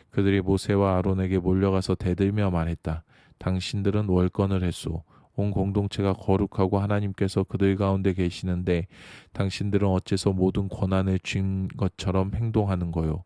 그들이 모세와 아론에게 몰려가서 대들며 말했다. 당신들은 월권을 했소. 온 공동체가 거룩하고 하나님께서 그들 가운데 계시는데 당신들은 어째서 모든 권한을 쥔 것처럼 행동하는 거요.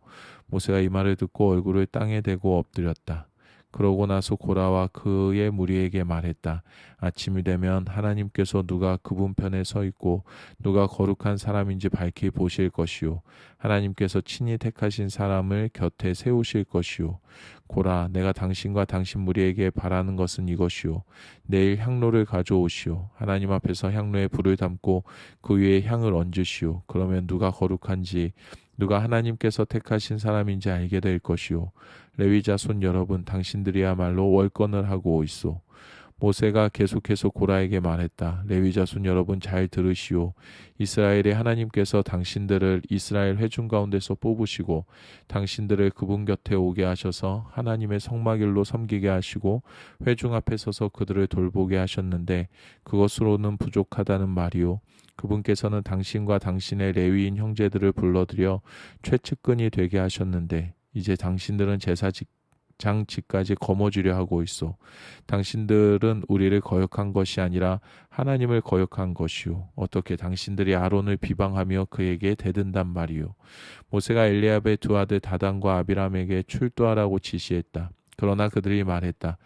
모세가 이 말을 듣고 얼굴을 땅에 대고 엎드렸다. 그러고 나서 고라와 그의 무리에게 말했다. 아침이 되면 하나님께서 누가 그분 편에 서 있고 누가 거룩한 사람인지 밝히 보실 것이요. 하나님께서 친히 택하신 사람을 곁에 세우실 것이요. 고라, 내가 당신과 당신 무리에게 바라는 것은 이것이요. 내일 향로를 가져오시오. 하나님 앞에서 향로에 불을 담고 그 위에 향을 얹으시오. 그러면 누가 거룩한지 누가 하나님께서 택하신 사람인지 알게 될 것이요. 레위 자손 여러분, 당신들이야말로 월권을 하고 있소. 모세가 계속해서 고라에게 말했다. 레위 자손 여러분 잘 들으시오. 이스라엘의 하나님께서 당신들을 이스라엘 회중 가운데서 뽑으시고 당신들을 그분 곁에 오게 하셔서 하나님의 성막일로 섬기게 하시고 회중 앞에 서서 그들을 돌보게 하셨는데 그것으로는 부족하다는 말이오. 그분께서는 당신과 당신의 레위인 형제들을 불러들여 최측근이 되게 하셨는데 이제 당신들은 제사장 직까지 거머쥐려 하고 있어. 당신들은 우리를 거역한 것이 아니라 하나님을 거역한 것이요. 어떻게 당신들이 아론을 비방하며 그에게 대든단 말이요. 모세가 엘리압의 두 아들 다단과 아비람에게 출두하라고 지시했다. 그러나 그들이 말했다.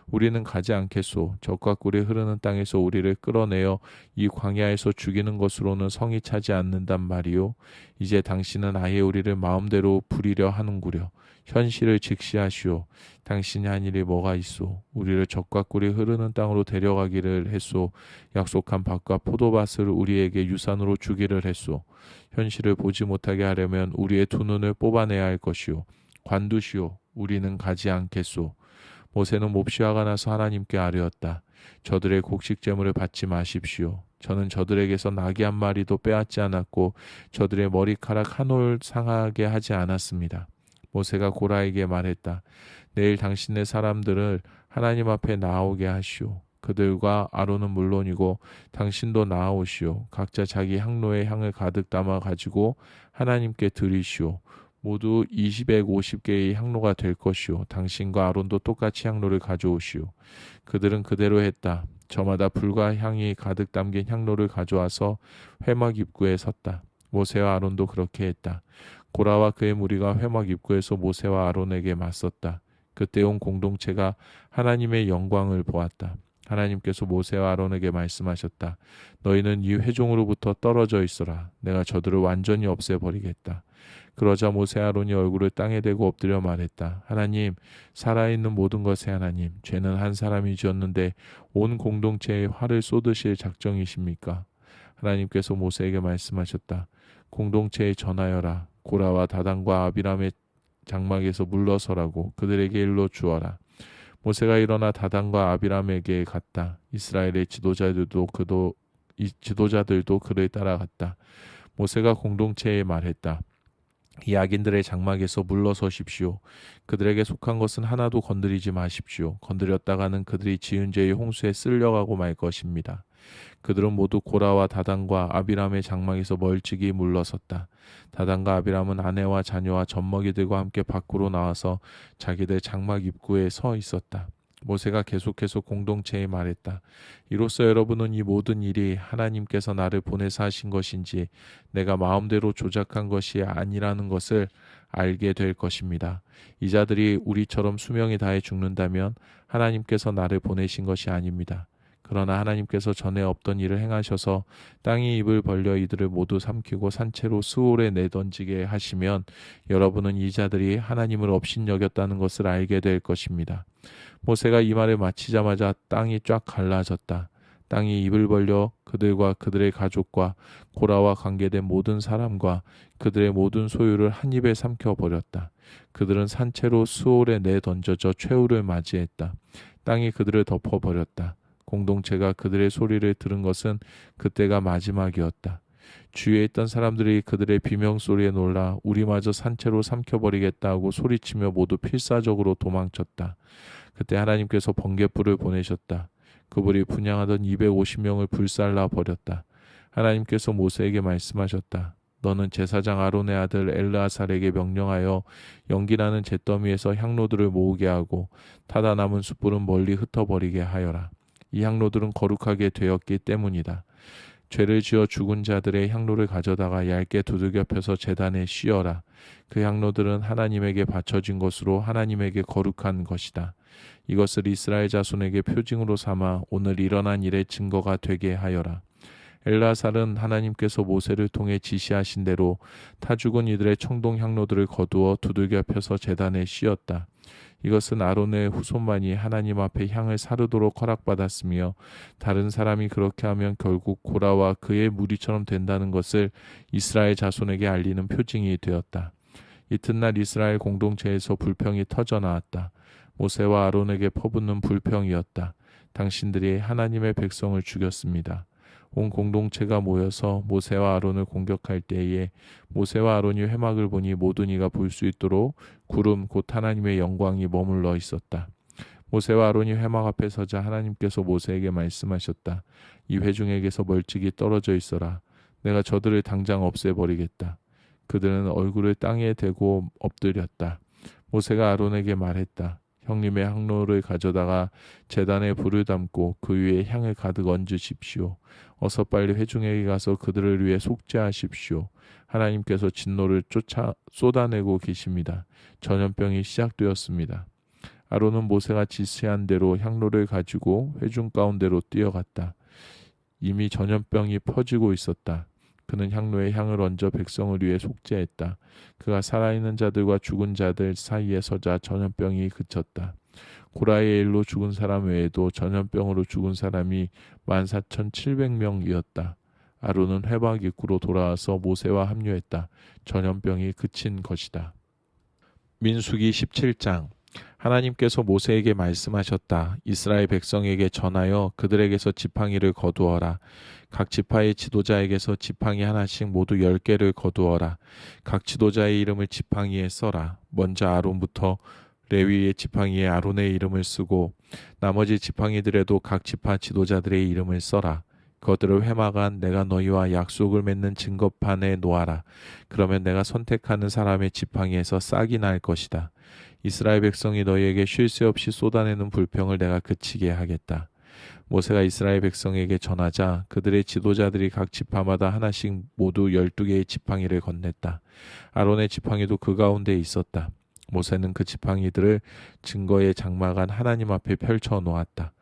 우리는 가지 않겠소. 적과 꿀이 흐르는 땅에서 우리를 끌어내어 이 광야에서 죽이는 것으로는 성이 차지 않는단 말이요. 이제 당신은 아예 우리를 마음대로 부리려 하는구려. 현실을 직시하시오. 당신이 한 일이 뭐가 있소. 우리를 적과 꿀이 흐르는 땅으로 데려가기를 했소. 약속한 밭과 포도밭을 우리에게 유산으로 주기를 했소. 현실을 보지 못하게 하려면 우리의 두 눈을 뽑아내야 할 것이오. 관두시오. 우리는 가지 않겠소. 모세는 몹시 화가 나서 하나님께 아뢰었다. 저들의 곡식 제물을 받지 마십시오. 저는 저들에게서 나귀 한 마리도 빼앗지 않았고 저들의 머리카락 한 올 상하게 하지 않았습니다. 모세가 고라에게 말했다. 내일 당신의 사람들을 하나님 앞에 나오게 하시오. 그들과 아론은 물론이고 당신도 나아오시오. 각자 자기 향로에 향을 가득 담아 가지고 하나님께 드리시오. 모두 250개의 향로가 될 것이요. 당신과 아론도 똑같이 향로를 가져오시오. 그들은 그대로 했다. 저마다 불과 향이 가득 담긴 향로를 가져와서 회막 입구에 섰다. 모세와 아론도 그렇게 했다. 고라와 그의 무리가 회막 입구에서 모세와 아론에게 맞섰다. 그때 온 공동체가 하나님의 영광을 보았다. 하나님께서 모세와 아론에게 말씀하셨다. 너희는 이 회중으로부터 떨어져 있어라. 내가 저들을 완전히 없애버리겠다. 그러자 모세 아론이 얼굴을 땅에 대고 엎드려 말했다. 하나님, 살아있는 모든 것의 하나님, 죄는 한 사람이 지었는데 온 공동체에 화를 쏟으실 작정이십니까? 하나님께서 모세에게 말씀하셨다. 공동체에 전하여라. 고라와 다단과 아비람의 장막에서 물러서라고 그들에게 일러 주어라. 모세가 일어나 다단과 아비람에게 갔다. 이스라엘의 지도자들도 그를 따라갔다. 모세가 공동체에 말했다. 이 악인들의 장막에서 물러서십시오. 그들에게 속한 것은 하나도 건드리지 마십시오. 건드렸다가는 그들이 지은 죄의 홍수에 쓸려가고 말 것입니다. 그들은 모두 고라와 다단과 아비람의 장막에서 멀찍이 물러섰다. 다단과 아비람은 아내와 자녀와 젖먹이들과 함께 밖으로 나와서 자기들 장막 입구에 서 있었다. 모세가 계속해서 공동체에 말했다. 이로써 여러분은 이 모든 일이 하나님께서 나를 보내서 하신 것인지 내가 마음대로 조작한 것이 아니라는 것을 알게 될 것입니다. 이 자들이 우리처럼 수명이 다해 죽는다면 하나님께서 나를 보내신 것이 아닙니다. 그러나 하나님께서 전에 없던 일을 행하셔서 땅이 입을 벌려 이들을 모두 삼키고 산채로 수올에 내던지게 하시면 여러분은 이 자들이 하나님을 업신여겼다는 것을 알게 될 것입니다. 모세가 이 말을 마치자마자 땅이 쫙 갈라졌다. 땅이 입을 벌려 그들과 그들의 가족과 고라와 관계된 모든 사람과 그들의 모든 소유를 한 입에 삼켜버렸다. 그들은 산채로 수올에 내던져져 최후를 맞이했다. 땅이 그들을 덮어버렸다. 공동체가 그들의 소리를 들은 것은 그때가 마지막이었다. 주위에 있던 사람들이 그들의 비명소리에 놀라 우리마저 산채로 삼켜버리겠다고 소리치며 모두 필사적으로 도망쳤다. 그때 하나님께서 번갯불을 보내셨다. 그 불이 분향하던 250명을 불살라 버렸다. 하나님께서 모세에게 말씀하셨다. 너는 제사장 아론의 아들 엘르아살에게 명령하여 연기나는 잿더미에서 향로들을 모으게 하고 타다 남은 숯불은 멀리 흩어버리게 하여라. 이 향로들은 거룩하게 되었기 때문이다. 죄를 지어 죽은 자들의 향로를 가져다가 얇게 두들겨 펴서 제단에 씌어라. 그 향로들은 하나님에게 바쳐진 것으로 하나님에게 거룩한 것이다. 이것을 이스라엘 자손에게 표징으로 삼아 오늘 일어난 일의 증거가 되게 하여라. 엘라살은 하나님께서 모세를 통해 지시하신 대로 타 죽은 이들의 청동 향로들을 거두어 두들겨 펴서 제단에 씌었다. 이것은 아론의 후손만이 하나님 앞에 향을 사르도록 허락받았으며 다른 사람이 그렇게 하면 결국 고라와 그의 무리처럼 된다는 것을 이스라엘 자손에게 알리는 표징이 되었다. 이튿날 이스라엘 공동체에서 불평이 터져 나왔다. 모세와 아론에게 퍼붓는 불평이었다. 당신들이 하나님의 백성을 죽였습니다. 온 공동체가 모여서 모세와 아론을 공격할 때에 모세와 아론이 회막을 보니 모든 이가 볼 수 있도록 구름 곧 하나님의 영광이 머물러 있었다. 모세와 아론이 회막 앞에 서자 하나님께서 모세에게 말씀하셨다. 이 회중에게서 멀찍이 떨어져 있어라. 내가 저들을 당장 없애버리겠다. 그들은 얼굴을 땅에 대고 엎드렸다. 모세가 아론에게 말했다. 형님의 향로를 가져다가 제단에 불을 담고 그 위에 향을 가득 얹으십시오. 어서 빨리 회중에게 가서 그들을 위해 속죄하십시오. 하나님께서 진노를 쏟아내고 계십니다. 전염병이 시작되었습니다. 아론은 모세가 지시한 대로 향로를 가지고 회중 가운데로 뛰어갔다. 이미 전염병이 퍼지고 있었다. 그는 향로에 향을 얹어 백성을 위해 속죄했다. 그가 살아있는 자들과 죽은 자들 사이에 서자 전염병이 그쳤다. 고라의 일로 죽은 사람 외에도 전염병으로 죽은 사람이 14,700명이었다. 아론은 회막 입구로 돌아와서 모세와 합류했다. 전염병이 그친 것이다. 민수기 17장. 하나님께서 모세에게 말씀하셨다. 이스라엘 백성에게 전하여 그들에게서 지팡이를 거두어라. 각 지파의 지도자에게서 지팡이 하나씩 모두 10개를 거두어라. 각 지도자의 이름을 지팡이에 써라. 먼저 아론부터 레위의 지팡이에 아론의 이름을 쓰고 나머지 지팡이들에도 각 지파 지도자들의 이름을 써라. 그것들을 회막 안 내가 너희와 약속을 맺는 증거판에 놓아라. 그러면 내가 선택하는 사람의 지팡이에서 싹이 날 것이다. 이스라엘 백성이 너희에게 쉴 새 없이 쏟아내는 불평을 내가 그치게 하겠다. 모세가 이스라엘 백성에게 전하자 그들의 지도자들이 각 지파마다 하나씩 모두 12개의 지팡이를 건넸다. 아론의 지팡이도 그 가운데 있었다. 모세는 그 지팡이들을 증거의 장막 안 하나님 앞에 펼쳐 놓았다.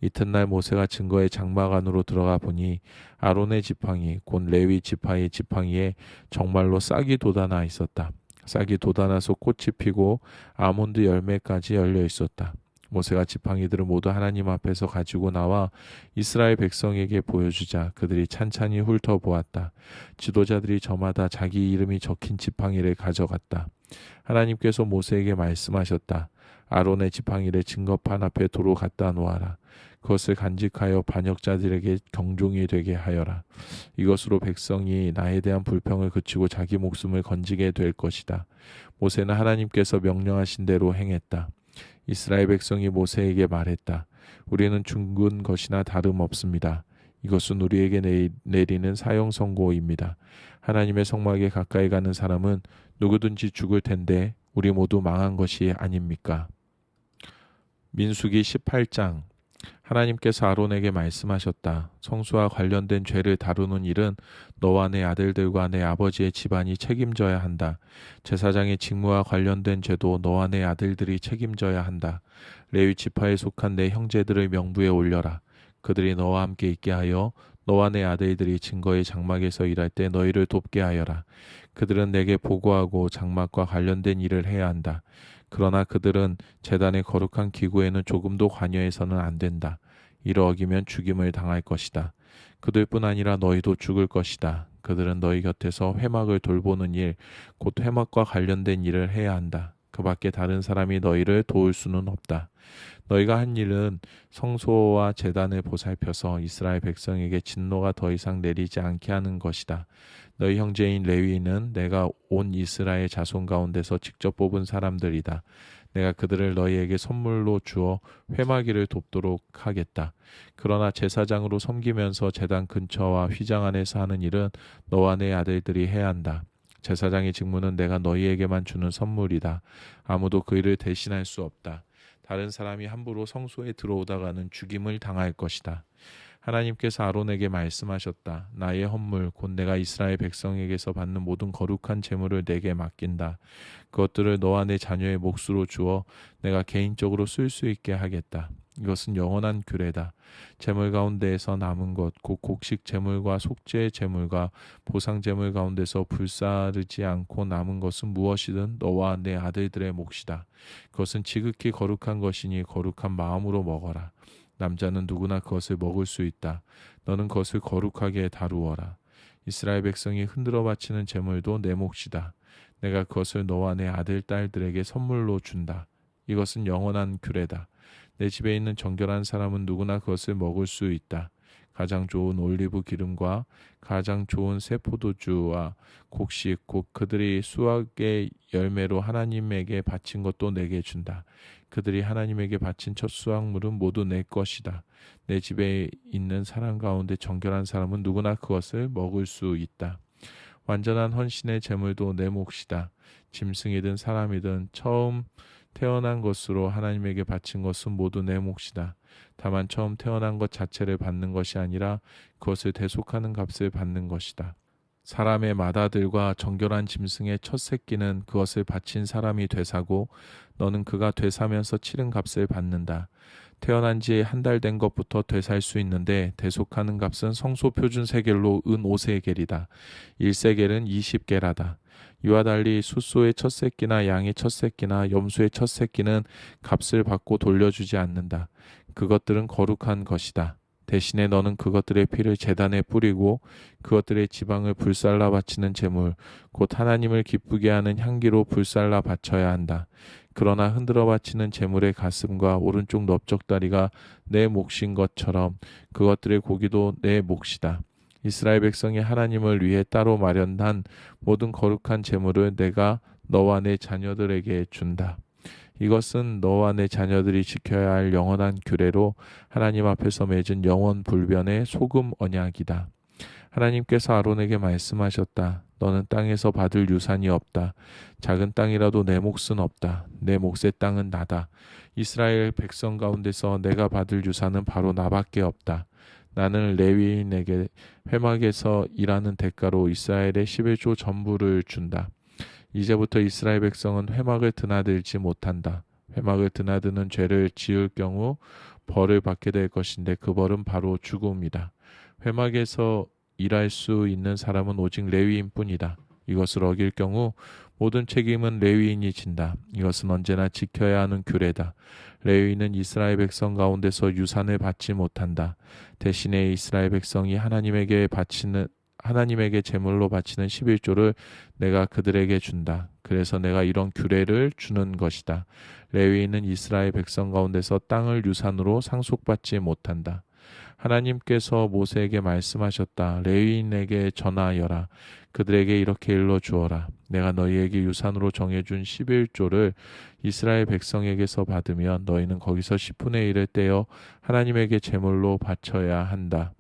이튿날 모세가 증거의 장막 안으로 들어가 보니 아론의 지팡이 곧 레위 지파의 지팡이에 정말로 싹이 돋아나 있었다. 싹이 돋아나서 꽃이 피고 아몬드 열매까지 열려 있었다. 모세가 지팡이들을 모두 하나님 앞에서 가지고 나와 이스라엘 백성에게 보여주자 그들이 찬찬히 훑어보았다. 지도자들이 저마다 자기 이름이 적힌 지팡이를 가져갔다. 하나님께서 모세에게 말씀하셨다. 아론의 지팡이를 증거판 앞에 도로 갖다 놓아라. 그것을 간직하여 반역자들에게 경종이 되게 하여라. 이것으로 백성이 나에 대한 불평을 그치고 자기 목숨을 건지게 될 것이다. 모세는 하나님께서 명령하신 대로 행했다. 이스라엘 백성이 모세에게 말했다. 우리는 죽은 것이나 다름없습니다. 이것은 우리에게 내리는 사형 선고입니다. 하나님의 성막에 가까이 가는 사람은 누구든지 죽을 텐데 우리 모두 망한 것이 아닙니까? 민수기 18장. 하나님께서 아론에게 말씀하셨다. 성수와 관련된 죄를 다루는 일은 너와 내 아들들과 내 아버지의 집안이 책임져야 한다. 제사장의 직무와 관련된 죄도 너와 내 아들들이 책임져야 한다. 레위 지파에 속한 내 형제들을 명부에 올려라. 그들이 너와 함께 있게 하여 너와 내 아들들이 증거의 장막에서 일할 때 너희를 돕게 하여라. 그들은 내게 보고하고 장막과 관련된 일을 해야 한다. 그러나 그들은 제단의 거룩한 기구에는 조금도 관여해서는 안 된다. 이를 어기면 죽임을 당할 것이다. 그들뿐 아니라 너희도 죽을 것이다. 그들은 너희 곁에서 회막을 돌보는 일, 곧 회막과 관련된 일을 해야 한다. 그 밖에 다른 사람이 너희를 도울 수는 없다. 너희가 한 일은 성소와 제단을 보살펴서 이스라엘 백성에게 진노가 더 이상 내리지 않게 하는 것이다. 너희 형제인 레위인은 내가 온 이스라엘 자손 가운데서 직접 뽑은 사람들이다. 내가 그들을 너희에게 선물로 주어 회막일을 돕도록 하겠다. 그러나 제사장으로 섬기면서 제단 근처와 휘장 안에서 하는 일은 너와 내 아들들이 해야 한다. 제사장의 직무는 내가 너희에게만 주는 선물이다. 아무도 그 일을 대신할 수 없다. 다른 사람이 함부로 성소에 들어오다가는 죽임을 당할 것이다. 하나님께서 아론에게 말씀하셨다. 나의 헌물 곧 내가 이스라엘 백성에게서 받는 모든 거룩한 제물을 내게 맡긴다. 그것들을 너와 내 자녀의 몫으로 주어 내가 개인적으로 쓸 수 있게 하겠다. 이것은 영원한 규례다. 제물 가운데에서 남은 것, 곧 곡식 제물과 속죄 제물과 보상 제물 가운데서 불사르지 않고 남은 것은 무엇이든 너와 내 아들들의 몫이다. 그것은 지극히 거룩한 것이니 거룩한 마음으로 먹어라. 남자는 누구나 그것을 먹을 수 있다. 너는 그것을 거룩하게 다루어라. 이스라엘 백성이 흔들어 바치는 제물도 내 몫이다. 내가 그것을 너와 내 아들, 딸들에게 선물로 준다. 이것은 영원한 규례다. 내 집에 있는 정결한 사람은 누구나 그것을 먹을 수 있다. 가장 좋은 올리브 기름과 가장 좋은 새 포도주와 곡식 곧 그들이 수확의 열매로 하나님에게 바친 것도 내게 준다. 그들이 하나님에게 바친 첫 수확물은 모두 내 것이다. 내 집에 있는 사람 가운데 정결한 사람은 누구나 그것을 먹을 수 있다. 완전한 헌신의 제물도 내 몫이다. 짐승이든 사람이든 처음 태어난 것으로 하나님에게 바친 것은 모두 내 몫이다. 다만 처음 태어난 것 자체를 받는 것이 아니라 그것을 대속하는 값을 받는 것이다. 사람의 맏아들과 정결한 짐승의 첫 새끼는 그것을 바친 사람이 되사고 너는 그가 되사면서 치른 값을 받는다. 태어난 지 한 달 된 것부터 되살 수 있는데 대속하는 값은 성소 표준 세겔로 은 5세겔이다. 1세겔은 20게라다. 이와 달리 숫소의 첫 새끼나 양의 첫 새끼나 염소의 첫 새끼는 값을 받고 돌려주지 않는다. 그것들은 거룩한 것이다. 대신에 너는 그것들의 피를 제단에 뿌리고 그것들의 지방을 불살라 바치는 제물, 곧 하나님을 기쁘게 하는 향기로 불살라 바쳐야 한다. 그러나 흔들어 바치는 제물의 가슴과 오른쪽 넓적다리가 내 몫인 것처럼 그것들의 고기도 내 몫이다. 이스라엘 백성이 하나님을 위해 따로 마련한 모든 거룩한 제물을 내가 너와 내 자녀들에게 준다. 이것은 너와 내 자녀들이 지켜야 할 영원한 규례로 하나님 앞에서 맺은 영원 불변의 소금 언약이다. 하나님께서 아론에게 말씀하셨다. 너는 땅에서 받을 유산이 없다. 작은 땅이라도 내 몫은 없다. 내 몫의 땅은 나다. 이스라엘 백성 가운데서 내가 받을 유산은 바로 나밖에 없다. 나는 레위인에게 회막에서 일하는 대가로 이스라엘의 11조 전부를 준다. 이제부터 이스라엘 백성은 회막을 드나들지 못한다. 회막을 드나드는 죄를 지을 경우 벌을 받게 될 것인데 그 벌은 바로 죽음이다. 회막에서 일할 수 있는 사람은 오직 레위인뿐이다. 이것을 어길 경우 모든 책임은 레위인이 진다. 이것은 언제나 지켜야 하는 규례다. 레위인은 이스라엘 백성 가운데서 유산을 받지 못한다. 대신에 이스라엘 백성이 하나님에게 제물로 바치는 11조를 내가 그들에게 준다. 그래서 내가 이런 규례를 주는 것이다. 레위인은 이스라엘 백성 가운데서 땅을 유산으로 상속받지 못한다. 하나님께서 모세에게 말씀하셨다. 레위인에게 전하여라. 그들에게 이렇게 일러 주어라. 내가 너희에게 유산으로 정해준 11조를 이스라엘 백성에게서 받으면 너희는 거기서 10분의 1을 떼어 하나님에게 제물로 바쳐야 한다.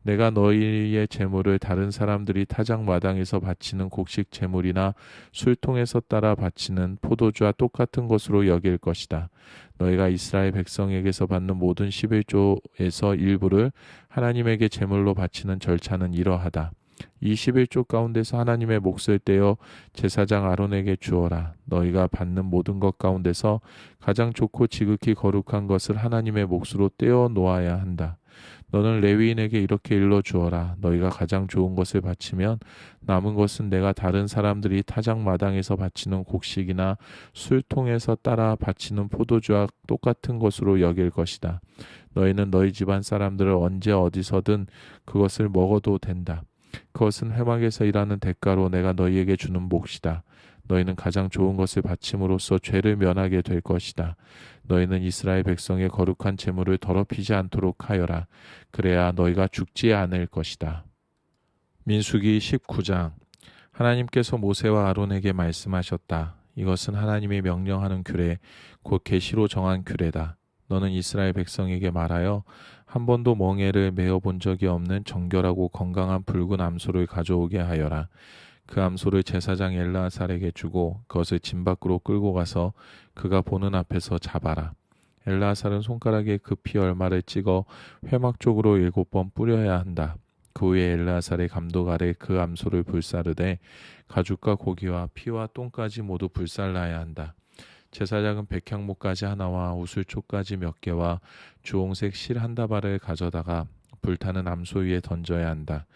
내가 너희의 제물을 다른 사람들이 타작 마당에서 바치는 곡식 제물이나 술통에서 따라 바치는 포도주와 똑같은 것으로 여길 것이다. 너희가 이스라엘 백성에게서 받는 모든 11조에서 일부를 하나님에게 제물로 바치는 절차는 이러하다. 이 11조 가운데서 하나님의 몫을 떼어 제사장 아론에게 주어라. 너희가 받는 모든 것 가운데서 가장 좋고 지극히 거룩한 것을 하나님의 몫으로 떼어 놓아야 한다. 너는 레위인에게 이렇게 일러 주어라. 너희가 가장 좋은 것을 바치면 남은 것은 내가 다른 사람들이 타작 마당에서 바치는 곡식이나 술통에서 따라 바치는 포도주와 똑같은 것으로 여길 것이다. 너희는 너희 집안 사람들을 언제 어디서든 그것을 먹어도 된다. 그것은 회막에서 일하는 대가로 내가 너희에게 주는 몫이다. 너희는 가장 좋은 것을 바침으로써 죄를 면하게 될 것이다. 너희는 이스라엘 백성의 거룩한 제물을 더럽히지 않도록 하여라. 그래야 너희가 죽지 않을 것이다. 민수기 19장. 하나님께서 모세와 아론에게 말씀하셨다. 이것은 하나님이 명령하는 규례, 곧 계시로 정한 규례다. 너는 이스라엘 백성에게 말하여 한 번도 멍에를 메어 본 적이 없는 정결하고 건강한 붉은 암소를 가져오게 하여라. 그 암소를 제사장 엘르아살에게 주고 그것을 진 밖으로 끌고 가서 그가 보는 앞에서 잡아라. 엘르아살은 손가락에 그 피 얼마를 찍어 회막 쪽으로 7번 뿌려야 한다. 그 후에 엘르아살의 감독 아래 그 암소를 불사르되 가죽과 고기와 피와 똥까지 모두 불살라야 한다. 제사장은 백향목까지 하나와 우슬초까지 몇 개와 주홍색 실 한 다발을 가져다가 불타는 암소 위에 던져야 한다.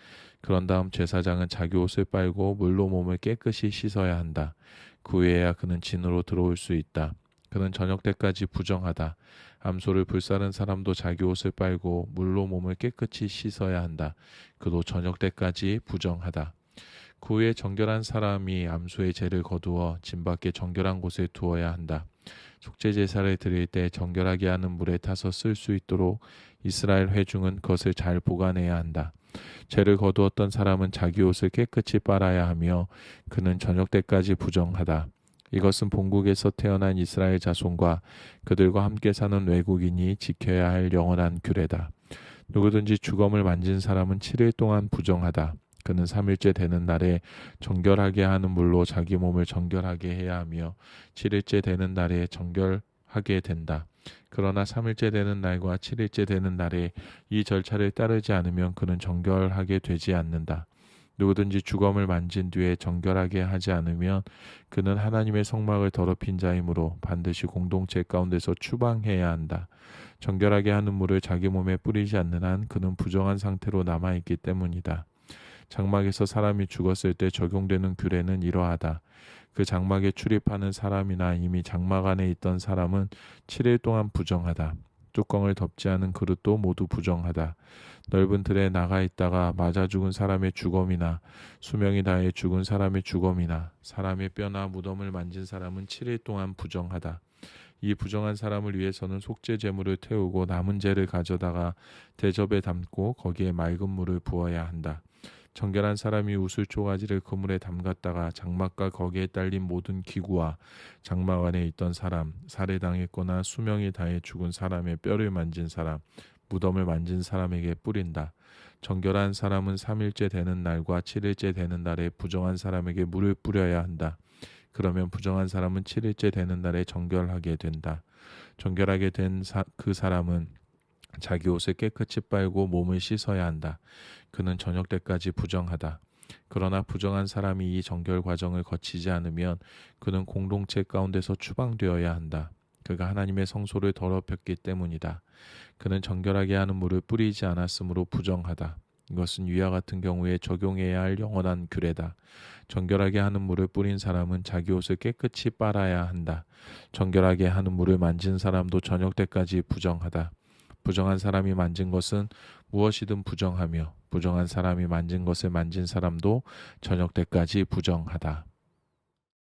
그런 다음 제사장은 자기 옷을 빨고 물로 몸을 깨끗이 씻어야 한다. 그 후에야 그는 진으로 들어올 수 있다. 그는 저녁 때까지 부정하다. 암소를 불사른 사람도 자기 옷을 빨고 물로 몸을 깨끗이 씻어야 한다. 그도 저녁 때까지 부정하다. 그 후에 정결한 사람이 암소의 죄를 거두어 진 밖에 정결한 곳에 두어야 한다. 속죄 제사를 드릴 때 정결하게 하는 물에 타서 쓸 수 있도록 이스라엘 회중은 그것을 잘 보관해야 한다. 죄를 거두었던 사람은 자기 옷을 깨끗이 빨아야 하며 그는 저녁 때까지 부정하다. 이것은 본국에서 태어난 이스라엘 자손과 그들과 함께 사는 외국인이 지켜야 할 영원한 규례다. 누구든지 주검을 만진 사람은 7일 동안 부정하다. 그는 3일째 되는 날에 정결하게 하는 물로 자기 몸을 정결하게 해야 하며 7일째 되는 날에 정결하게 된다. 그러나 3일째 되는 날과 7일째 되는 날에 이 절차를 따르지 않으면 그는 정결하게 되지 않는다. 누구든지 주검을 만진 뒤에 정결하게 하지 않으면 그는 하나님의 성막을 더럽힌 자이므로 반드시 공동체 가운데서 추방해야 한다. 정결하게 하는 물을 자기 몸에 뿌리지 않는 한 그는 부정한 상태로 남아있기 때문이다. 장막에서 사람이 죽었을 때 적용되는 규례는 이러하다. 그 장막에 출입하는 사람이나 이미 장막 안에 있던 사람은 7일 동안 부정하다. 뚜껑을 덮지 않은 그릇도 모두 부정하다. 넓은 들에 나가 있다가 맞아 죽은 사람의 주검이나 수명이 다해 죽은 사람의 주검이나 사람의 뼈나 무덤을 만진 사람은 7일 동안 부정하다. 이 부정한 사람을 위해서는 속죄 제물을 태우고 남은 재를 가져다가 대접에 담고 거기에 맑은 물을 부어야 한다. 정결한 사람이 우슬 쪼가지를 그물에 담갔다가 장막과 거기에 딸린 모든 기구와 장막 안에 있던 사람, 살해당했거나 수명이 다해 죽은 사람의 뼈를 만진 사람, 무덤을 만진 사람에게 뿌린다. 정결한 사람은 3일째 되는 날과 7일째 되는 날에 부정한 사람에게 물을 뿌려야 한다. 그러면 부정한 사람은 7일째 되는 날에 정결하게 된다. 정결하게 된 그 사람은 자기 옷을 깨끗이 빨고 몸을 씻어야 한다. 그는 저녁 때까지 부정하다. 그러나 부정한 사람이 이 정결 과정을 거치지 않으면 그는 공동체 가운데서 추방되어야 한다. 그가 하나님의 성소를 더럽혔기 때문이다. 그는 정결하게 하는 물을 뿌리지 않았으므로 부정하다. 이것은 위와 같은 경우에 적용해야 할 영원한 규례다. 정결하게 하는 물을 뿌린 사람은 자기 옷을 깨끗이 빨아야 한다. 정결하게 하는 물을 만진 사람도 저녁 때까지 부정하다. 부정한 사람이 만진 것은 무엇이든 부정하며 부정한 사람이 만진 것을 만진 사람도 저녁 때까지 부정하다.